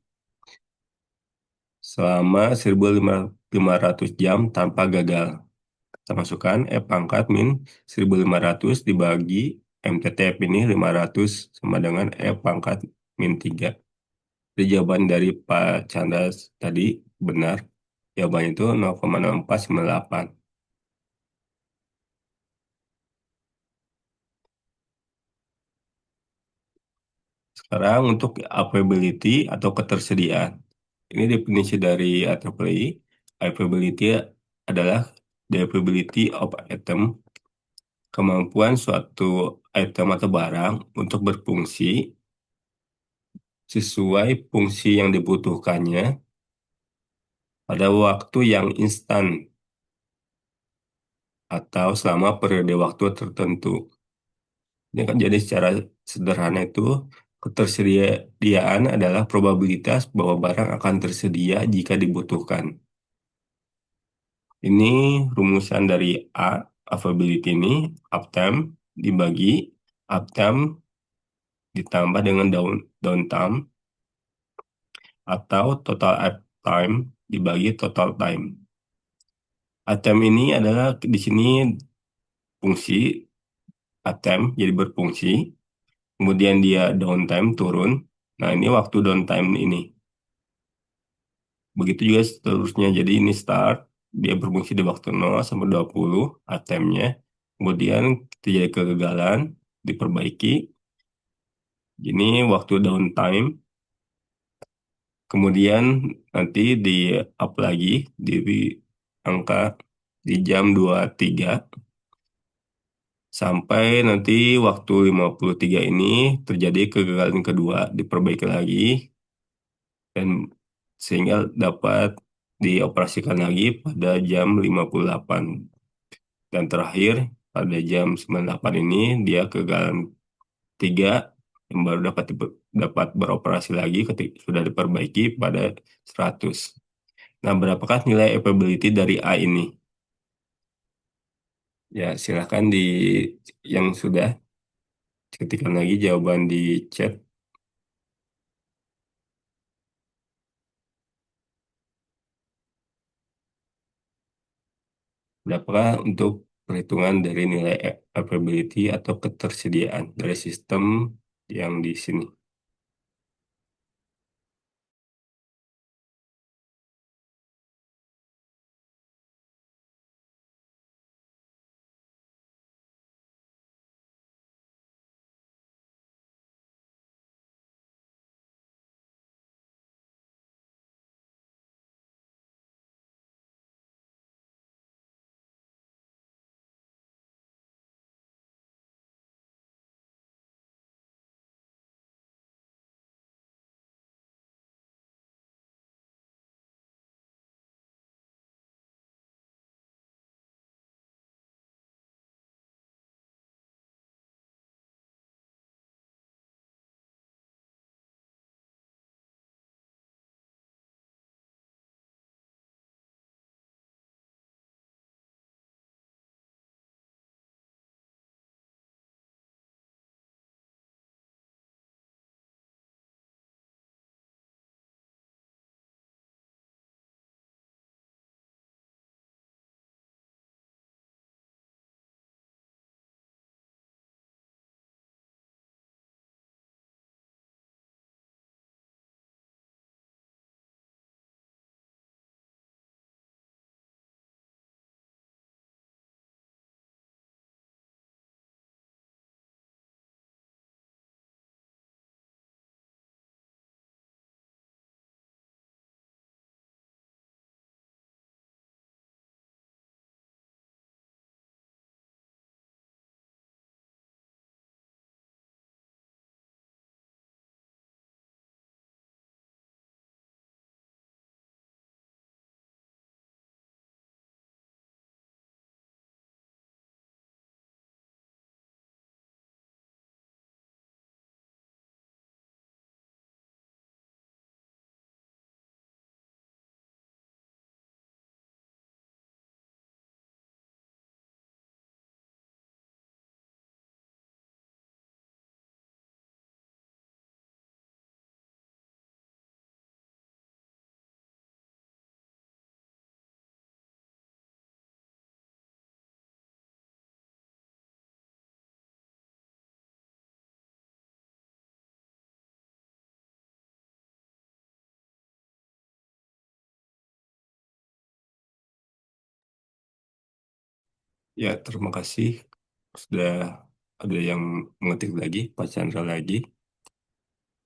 Speaker 1: selama 1.500 jam tanpa gagal. Kita masukkan F pangkat min 1.500 dibagi MTTF ini 500 sama dengan F pangkat min 3. Jadi jawaban dari Pak Chandra tadi benar. Jawabannya itu 0,0498. Sekarang untuk availability atau ketersediaan. Ini definisi dari IEEE. Availability adalah the availability of item, kemampuan suatu item atau barang untuk berfungsi sesuai fungsi yang dibutuhkannya pada waktu yang instan atau selama periode waktu tertentu. Ini kan jadi secara sederhana itu ketersediaan adalah probabilitas bahwa barang akan tersedia jika dibutuhkan. Ini rumusan dari A, availability ini, uptime dibagi uptime ditambah dengan downtime atau total uptime dibagi total time. Uptime ini adalah di sini fungsi uptime jadi berfungsi, kemudian dia downtime turun. Nah, ini waktu downtime ini. Begitu juga seterusnya. Jadi ini start, dia berfungsi di waktu 0 sampai 20 uptime-nya. Kemudian terjadi kegagalan, diperbaiki. Ini waktu downtime. Kemudian nanti di up lagi di angka di jam 23 sampai nanti waktu 53 ini terjadi kegagalan kedua, diperbaiki lagi dan sehingga dapat dioperasikan lagi pada jam 58. Dan terakhir pada jam 98 ini dia kegagalan 3 yang baru dapat beroperasi lagi ketika sudah diperbaiki pada 100. Nah, berapakah nilai availability dari A ini? Ya, silakan yang sudah ketikkan lagi jawaban di chat. Berapakah untuk perhitungan dari nilai availability atau ketersediaan dari sistem yang di sini? Ya, terima kasih. Sudah ada yang mengetik lagi, Pak Chandra lagi.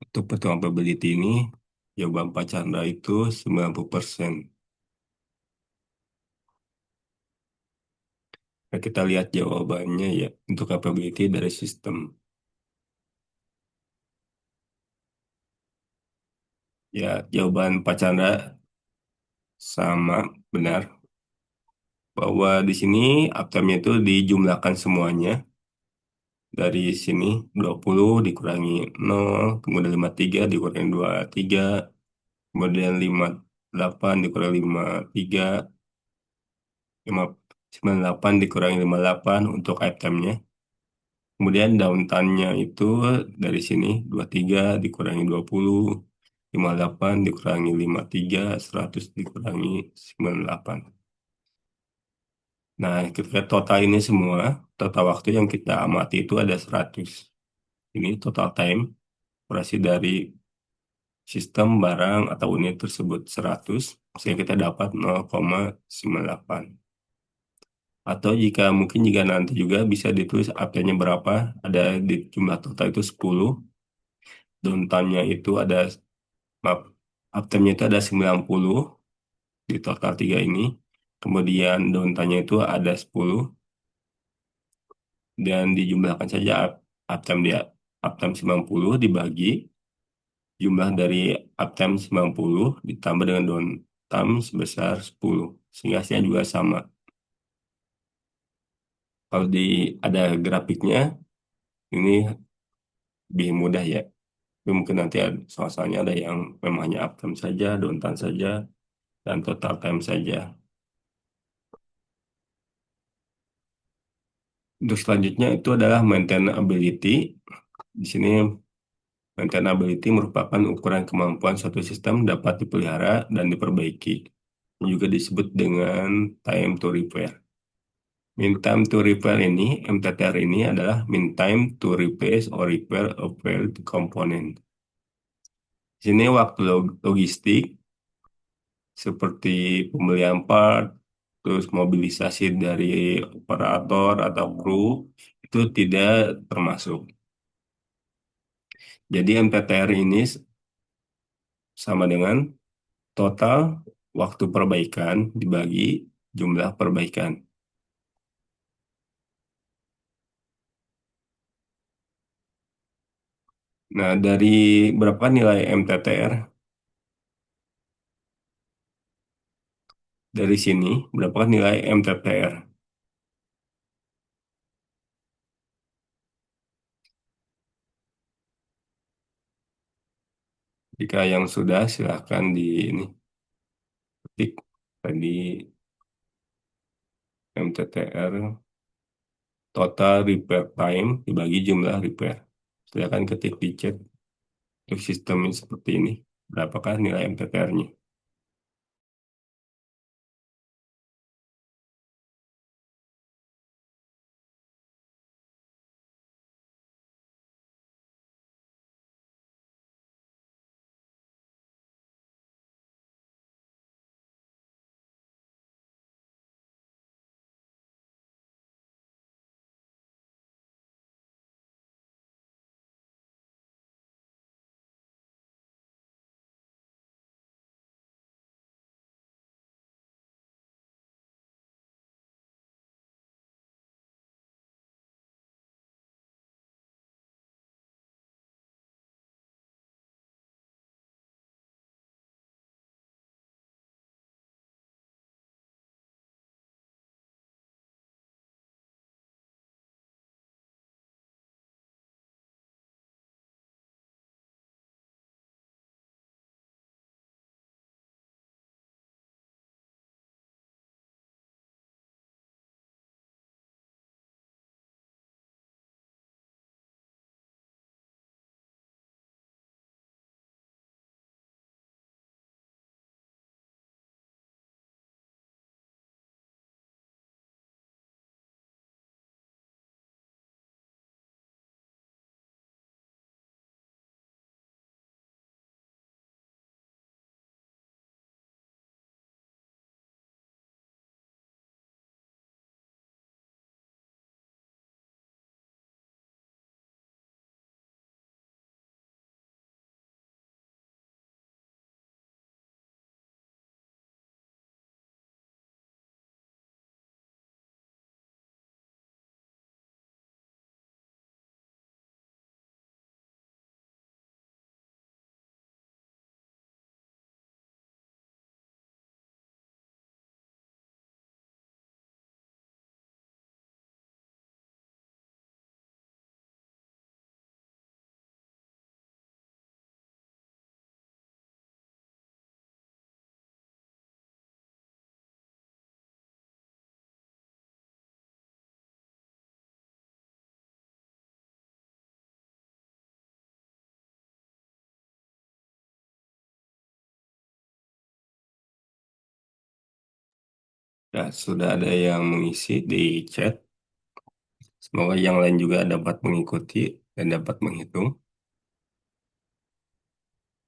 Speaker 1: Untuk pertemuan probability ini, jawaban Pak Chandra itu 90%. Nah, kita lihat jawabannya ya, untuk capability dari sistem. Ya, jawaban Pak Chandra sama, benar. Bahwa di sini uptime itu dijumlahkan semuanya. Dari sini 20 dikurangi 0, kemudian 53 dikurangi 23, kemudian 58 dikurangi 53, 98 dikurangi 58 untuk itemnya. Kemudian downtime-nya itu dari sini 23 dikurangi 20, 58 dikurangi 53, 100 dikurangi 98. Nah, kita total ini semua, total waktu yang kita amati itu ada 100. Ini total time operasi dari sistem barang atau unit tersebut 100, sehingga kita dapat 0,98. Atau jika mungkin jika nanti juga bisa ditulis AP-nya berapa, ada di jumlah total itu 10, downtime-nya itu ada, maaf, uptime-nya itu ada 90 di total 3 ini. Kemudian downtime-nya itu ada 10 dan dijumlahkan saja uptime dia. Uptime 90 dibagi jumlah dari uptime 90 ditambah dengan downtime sebesar 10. Sehingga hasilnya juga sama. Kalau ada grafiknya, ini lebih mudah ya. Tapi mungkin nanti soal-soalnya ada yang memang hanya uptime saja, downtime saja, dan total time saja. Untuk selanjutnya itu adalah maintainability. Di sini maintainability merupakan ukuran kemampuan suatu sistem dapat dipelihara dan diperbaiki. Juga disebut dengan time to repair. Mean time to repair ini, MTTR ini adalah mean time to replace or repair a failed component. Di sini waktu logistik seperti pembelian part, terus mobilisasi dari operator atau kru itu tidak termasuk. Jadi MTTR ini sama dengan total waktu perbaikan dibagi jumlah perbaikan. Nah, dari berapa nilai MTTR? Dari sini, berapa nilai MTTR? Jika yang sudah, silahkan di ini ketik tadi MTTR total repair time dibagi jumlah repair. Silahkan ketik di chat untuk sistem ini seperti ini. Berapakah nilai MTTR-nya? Ya, sudah ada yang mengisi di chat. Semoga yang lain juga dapat mengikuti dan dapat menghitung.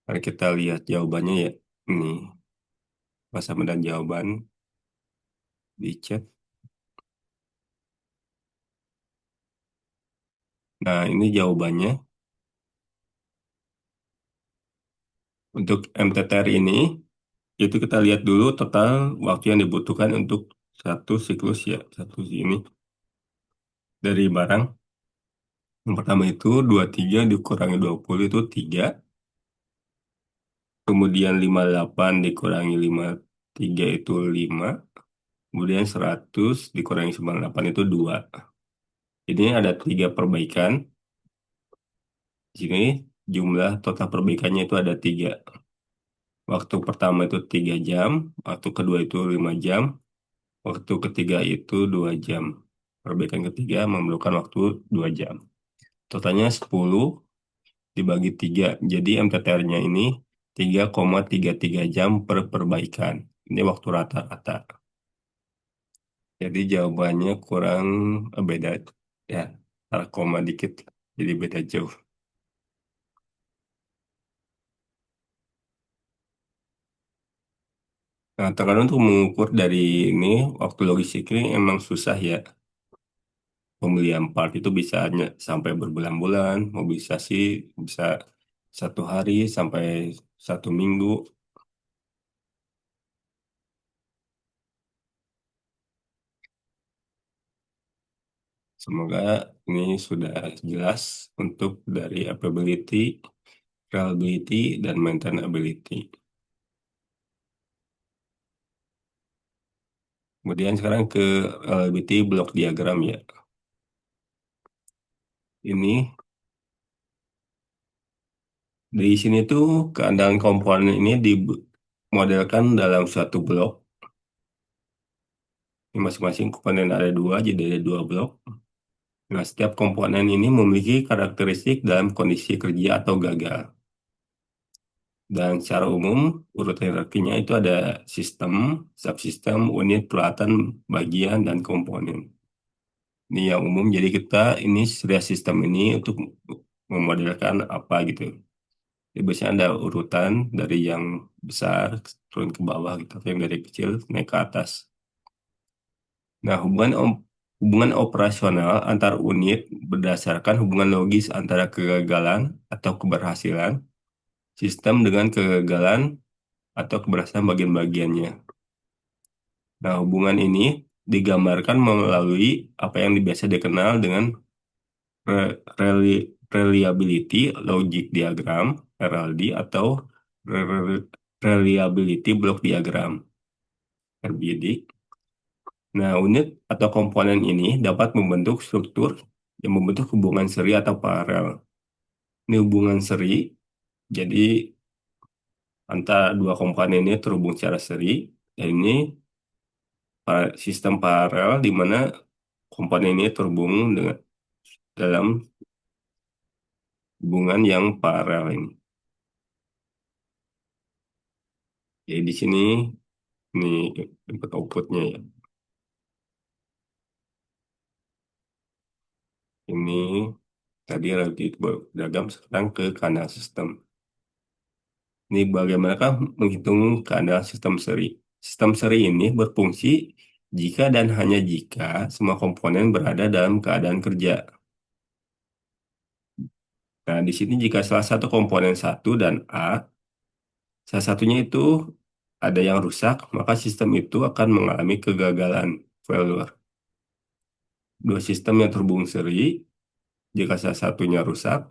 Speaker 1: Mari kita lihat jawabannya ya. Ini bersama dan jawaban di chat. Nah, ini jawabannya. Untuk MTTR ini, itu kita lihat dulu total waktu yang dibutuhkan untuk satu siklus ya. Satu ini dari barang. Yang pertama itu 23 dikurangi 20 itu 3. Kemudian 58 dikurangi 53 itu 5. Kemudian 100 dikurangi 98 itu 2. Jadi ada 3 perbaikan. Di sini jumlah total perbaikannya itu ada 3. Waktu pertama itu 3 jam, waktu kedua itu 5 jam, waktu ketiga itu 2 jam. Perbaikan ketiga memerlukan waktu 2 jam. Totalnya 10 dibagi 3. Jadi MTTR-nya ini 3,33 jam per perbaikan. Ini waktu rata-rata. Jadi jawabannya kurang beda ya, salah koma dikit. Jadi beda jauh. Nah, terkadang untuk mengukur dari ini waktu logistik ini emang susah ya. Pembelian part itu bisa hanya sampai berbulan-bulan, mobilisasi bisa 1 hari sampai 1 minggu. Semoga ini sudah jelas untuk dari availability, reliability, dan maintainability. Kemudian sekarang ke reliability block diagram ya. Ini di sini tuh keadaan komponen ini dimodelkan dalam suatu blok. Ini masing-masing komponen ada dua, jadi ada 2 blok. Nah, setiap komponen ini memiliki karakteristik dalam kondisi kerja atau gagal. Dan secara umum, urutan hierarkinya itu ada sistem, subsistem, unit, peralatan, bagian, dan komponen. Ini yang umum, jadi kita ini sudah sistem ini untuk memodelkan apa gitu. Jadi biasanya ada urutan dari yang besar turun ke bawah gitu, atau yang dari kecil naik ke atas. Nah, hubungan operasional antar unit berdasarkan hubungan logis antara kegagalan atau keberhasilan sistem dengan kegagalan atau keberhasilan bagian-bagiannya. Nah, hubungan ini digambarkan melalui apa yang biasa dikenal dengan reliability logic diagram (RLD) atau reliability block diagram (RBD). Nah, unit atau komponen ini dapat membentuk struktur yang membentuk hubungan seri atau paralel. Ini hubungan seri, jadi antara dua komponen ini terhubung secara seri, dan ini sistem paralel di mana komponen ini terhubung dengan dalam hubungan yang paralel ini. Jadi di sini ini input outputnya ya. Ini tadi relatif beragam sekarang ke kanal sistem. Ini bagaimanakah menghitung keadaan sistem seri? Sistem seri ini berfungsi jika dan hanya jika semua komponen berada dalam keadaan kerja. Nah, di sini jika salah satu komponen satu dan A, salah satunya itu ada yang rusak, maka sistem itu akan mengalami kegagalan, failure. Dua sistem yang terhubung seri, jika salah satunya rusak,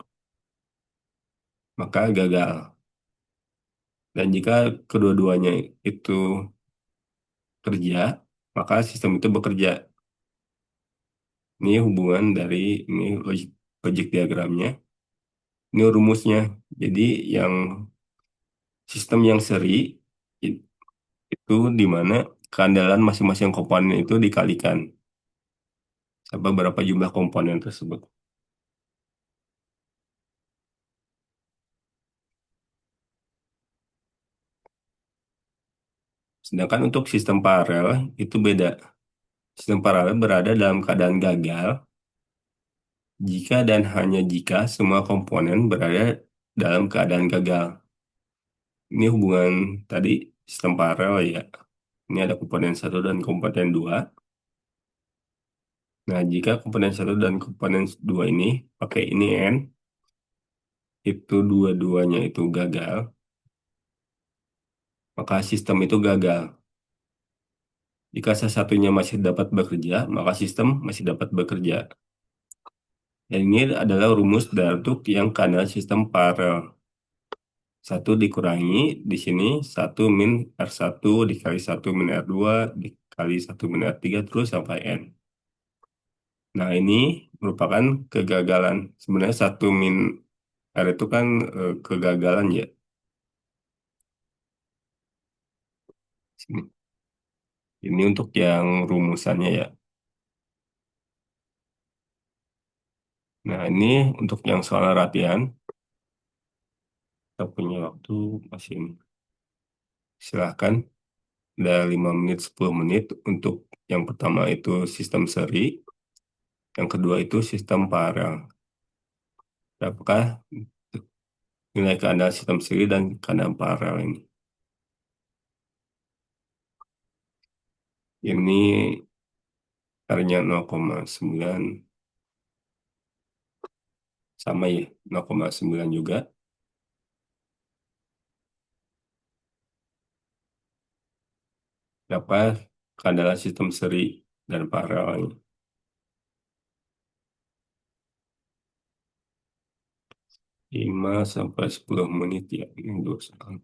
Speaker 1: maka gagal. Dan jika kedua-duanya itu kerja, maka sistem itu bekerja. Ini hubungan dari ini logic diagramnya. Ini rumusnya. Jadi yang sistem yang seri i- itu di mana keandalan masing-masing komponen itu dikalikan sampai berapa jumlah komponen tersebut. Sedangkan untuk sistem paralel itu beda. Sistem paralel berada dalam keadaan gagal jika dan hanya jika semua komponen berada dalam keadaan gagal. Ini hubungan tadi sistem paralel ya. Ini ada komponen satu dan komponen dua. Nah, jika komponen satu dan komponen dua ini pakai ini N, itu dua-duanya itu gagal, maka sistem itu gagal. Jika salah satunya masih dapat bekerja, maka sistem masih dapat bekerja. Dan ini adalah rumus untuk yang keadaan sistem paralel. Satu dikurangi di sini, satu min R1 dikali satu min R2 dikali satu min R3 terus sampai N. Nah, ini merupakan kegagalan. Sebenarnya satu min R itu kan kegagalan ya. Sini. Ini untuk yang rumusannya ya. Nah, ini untuk yang soal latihan, kita punya waktu masih ini. Silahkan, ada 5 menit, 10 menit untuk yang pertama itu sistem seri, yang kedua itu sistem paralel. Apakah nilai keadaan sistem seri dan keadaan paralel ini? Ini R-nya 0,9, sama ya, 0,9 juga. Dapat keadaan sistem seri dan paralel ini. 5 sampai 10 menit ya, ini dua soal.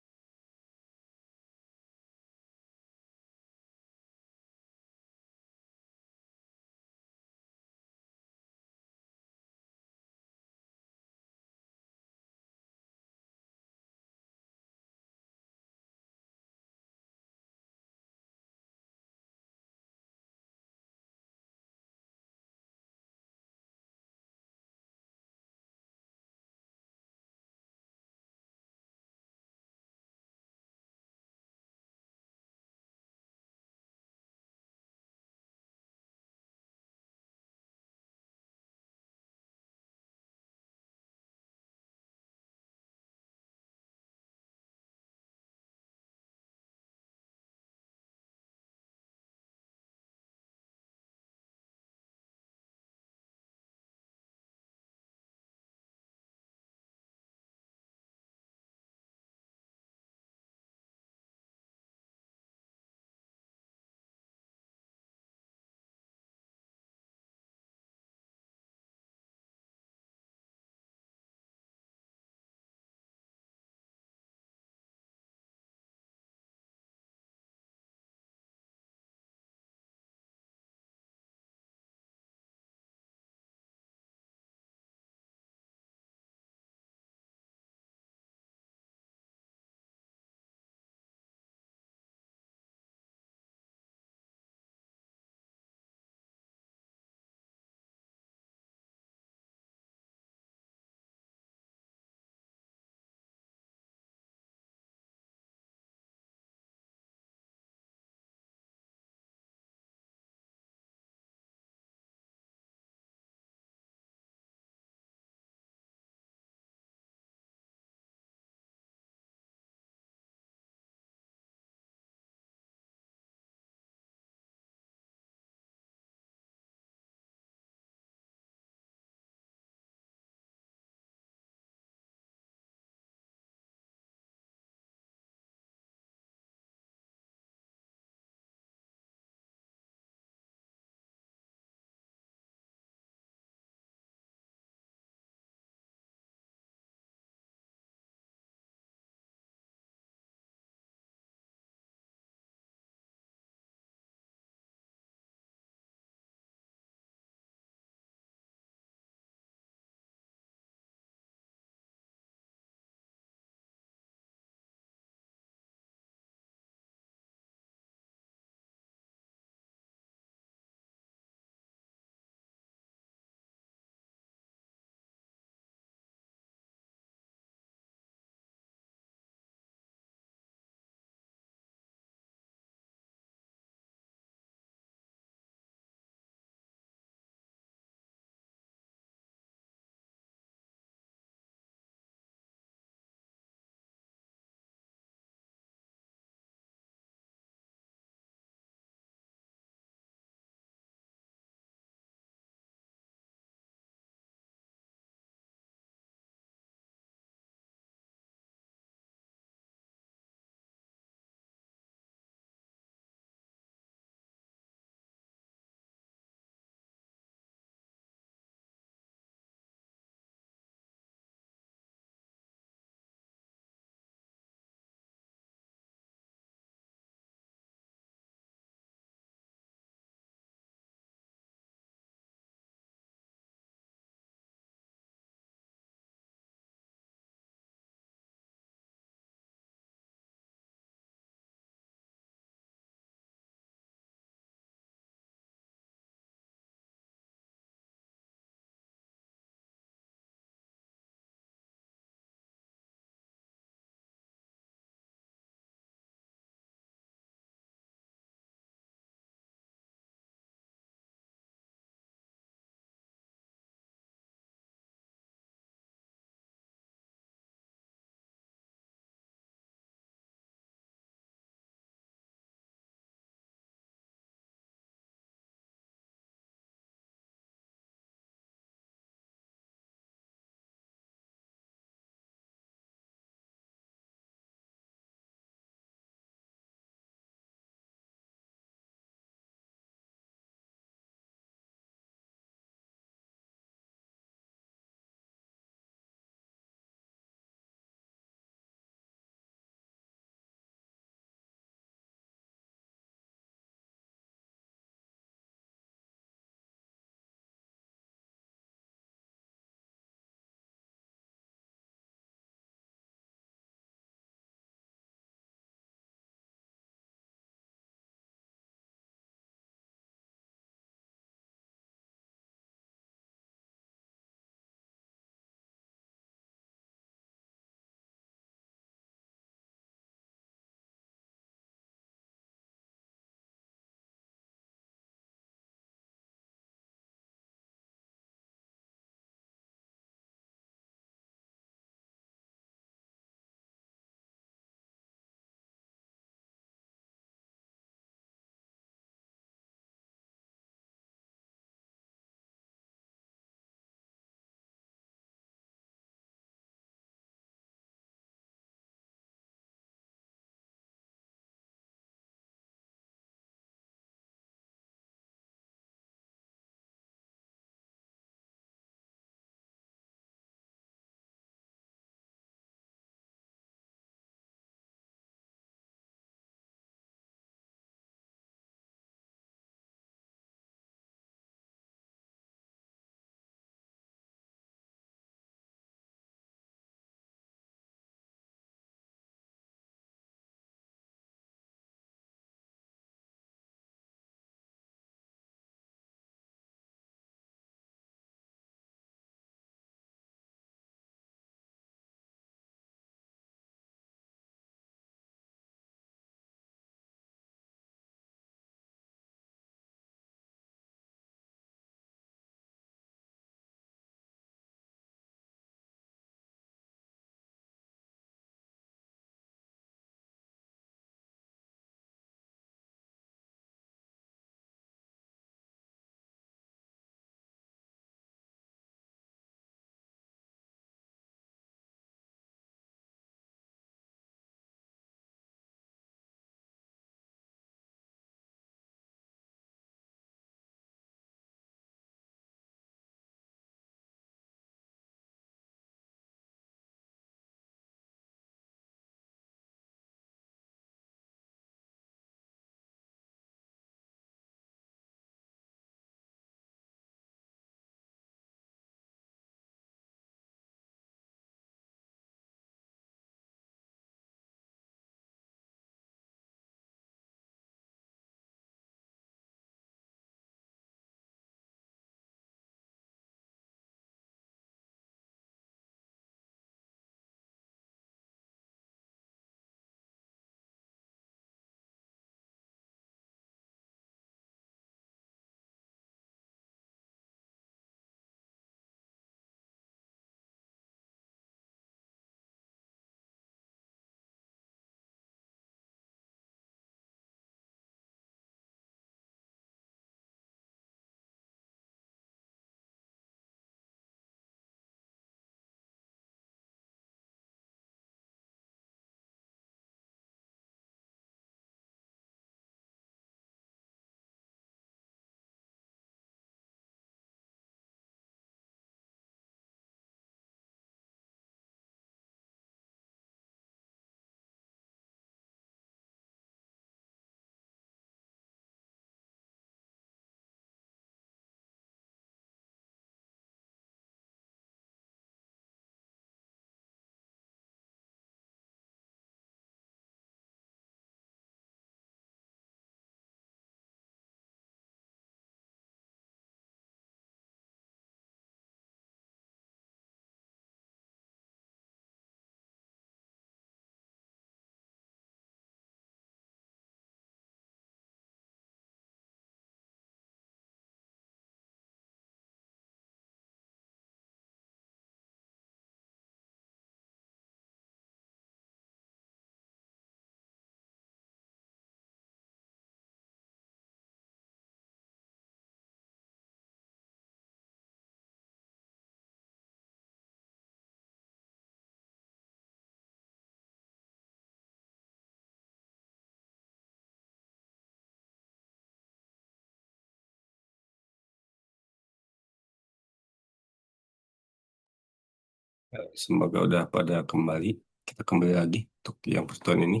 Speaker 1: Semoga udah pada kembali. Kita kembali lagi untuk yang pertemuan ini.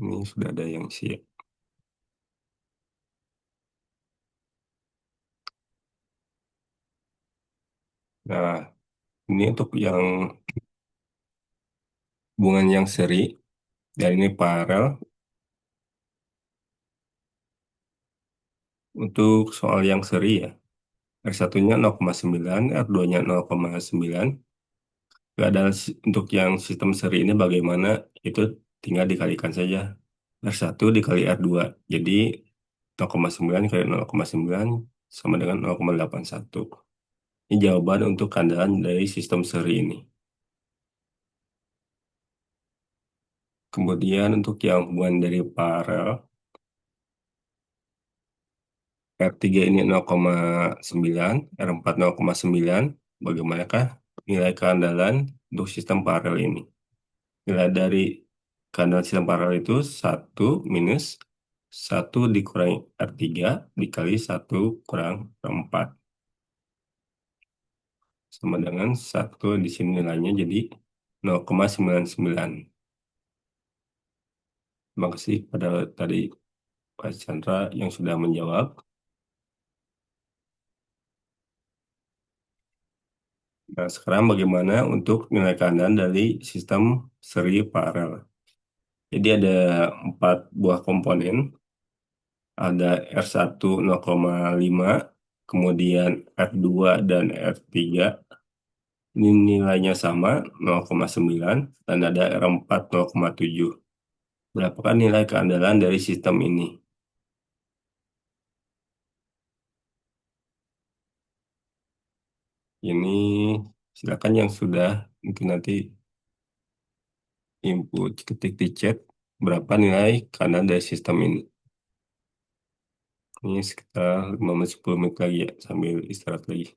Speaker 1: Ini sudah ada yang siap. Nah, ini untuk yang hubungan yang seri, dan ini paralel. Untuk soal yang seri ya, R1-nya 0,9, R2-nya 0,9. Untuk yang sistem seri ini bagaimana, itu tinggal dikalikan saja. R1 dikali R2. Jadi 0,9 kali 0,9 sama dengan 0,81. Ini jawaban untuk keandalan dari sistem seri ini. Kemudian untuk yang hubungan dari paralel, R3 ini 0,9, R4 0,9. Bagaimanakah nilai keandalan untuk sistem paralel ini? Nilai dari keandalan sistem paralel itu satu minus satu dikurangi R3 dikali satu kurang R4. Sama dengan satu di sini nilainya jadi 0,99. Terima kasih pada tadi Pak Chandra yang sudah menjawab. Nah, sekarang bagaimana untuk nilai keandaan dari sistem seri paralel? Jadi ada 4 buah komponen, ada R1 0,5, kemudian R2 dan R3. Ini nilainya sama 0,9 dan ada R4 0,7. Berapakah nilai keandalan dari sistem ini? Ini silakan yang sudah mungkin nanti input ketik di chat berapa nilai keandalan dari sistem ini. Ini sekitar 5 menit 10 menit lagi ya sambil istirahat lagi.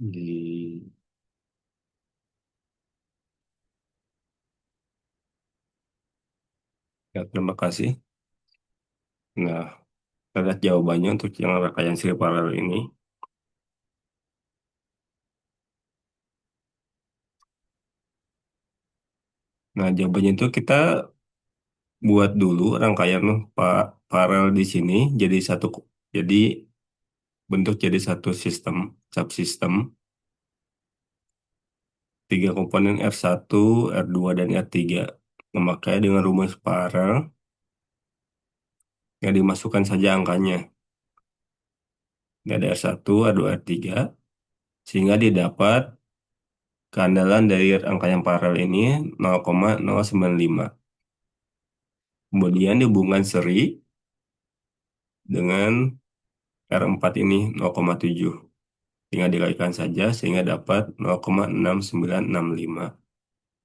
Speaker 1: Di, ya, terima kasih. Nah, kita lihat jawabannya untuk yang rangkaian seri paralel ini. Nah, jawabannya itu kita buat dulu rangkaian paralel di sini jadi satu, jadi bentuk jadi satu sistem, subsistem, tiga komponen R1, R2, dan R3. Memakai dengan rumus paralel yang dimasukkan saja angkanya. Ini ada R1, R2, R3, sehingga didapat keandalan dari rangkaian paralel ini 0,095. Kemudian dihubungkan seri dengan R4 ini 0,7. Tinggal dikalikan saja sehingga dapat 0,6965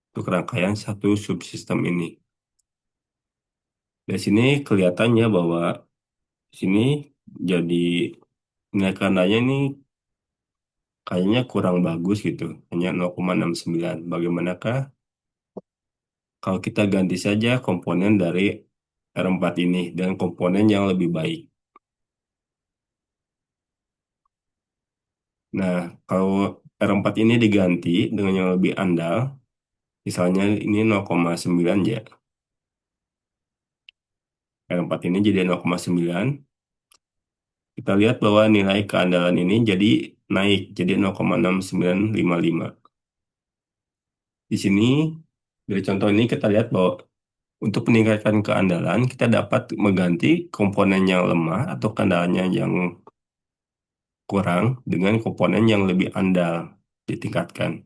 Speaker 1: untuk rangkaian satu subsistem ini. Dari sini kelihatannya bahwa sini jadi nilai kandanya ini kayaknya kurang bagus gitu, hanya 0,69. Bagaimanakah kalau kita ganti saja komponen dari R4 ini dengan komponen yang lebih baik? Nah, kalau R4 ini diganti dengan yang lebih andal, misalnya ini 0,9 ya. R4 ini jadi 0,9. Kita lihat bahwa nilai keandalan ini jadi naik, jadi 0,6955. Di sini, dari contoh ini kita lihat bahwa untuk meningkatkan keandalan, kita dapat mengganti komponen yang lemah atau keandalannya yang kurang dengan komponen yang lebih andal ditingkatkan.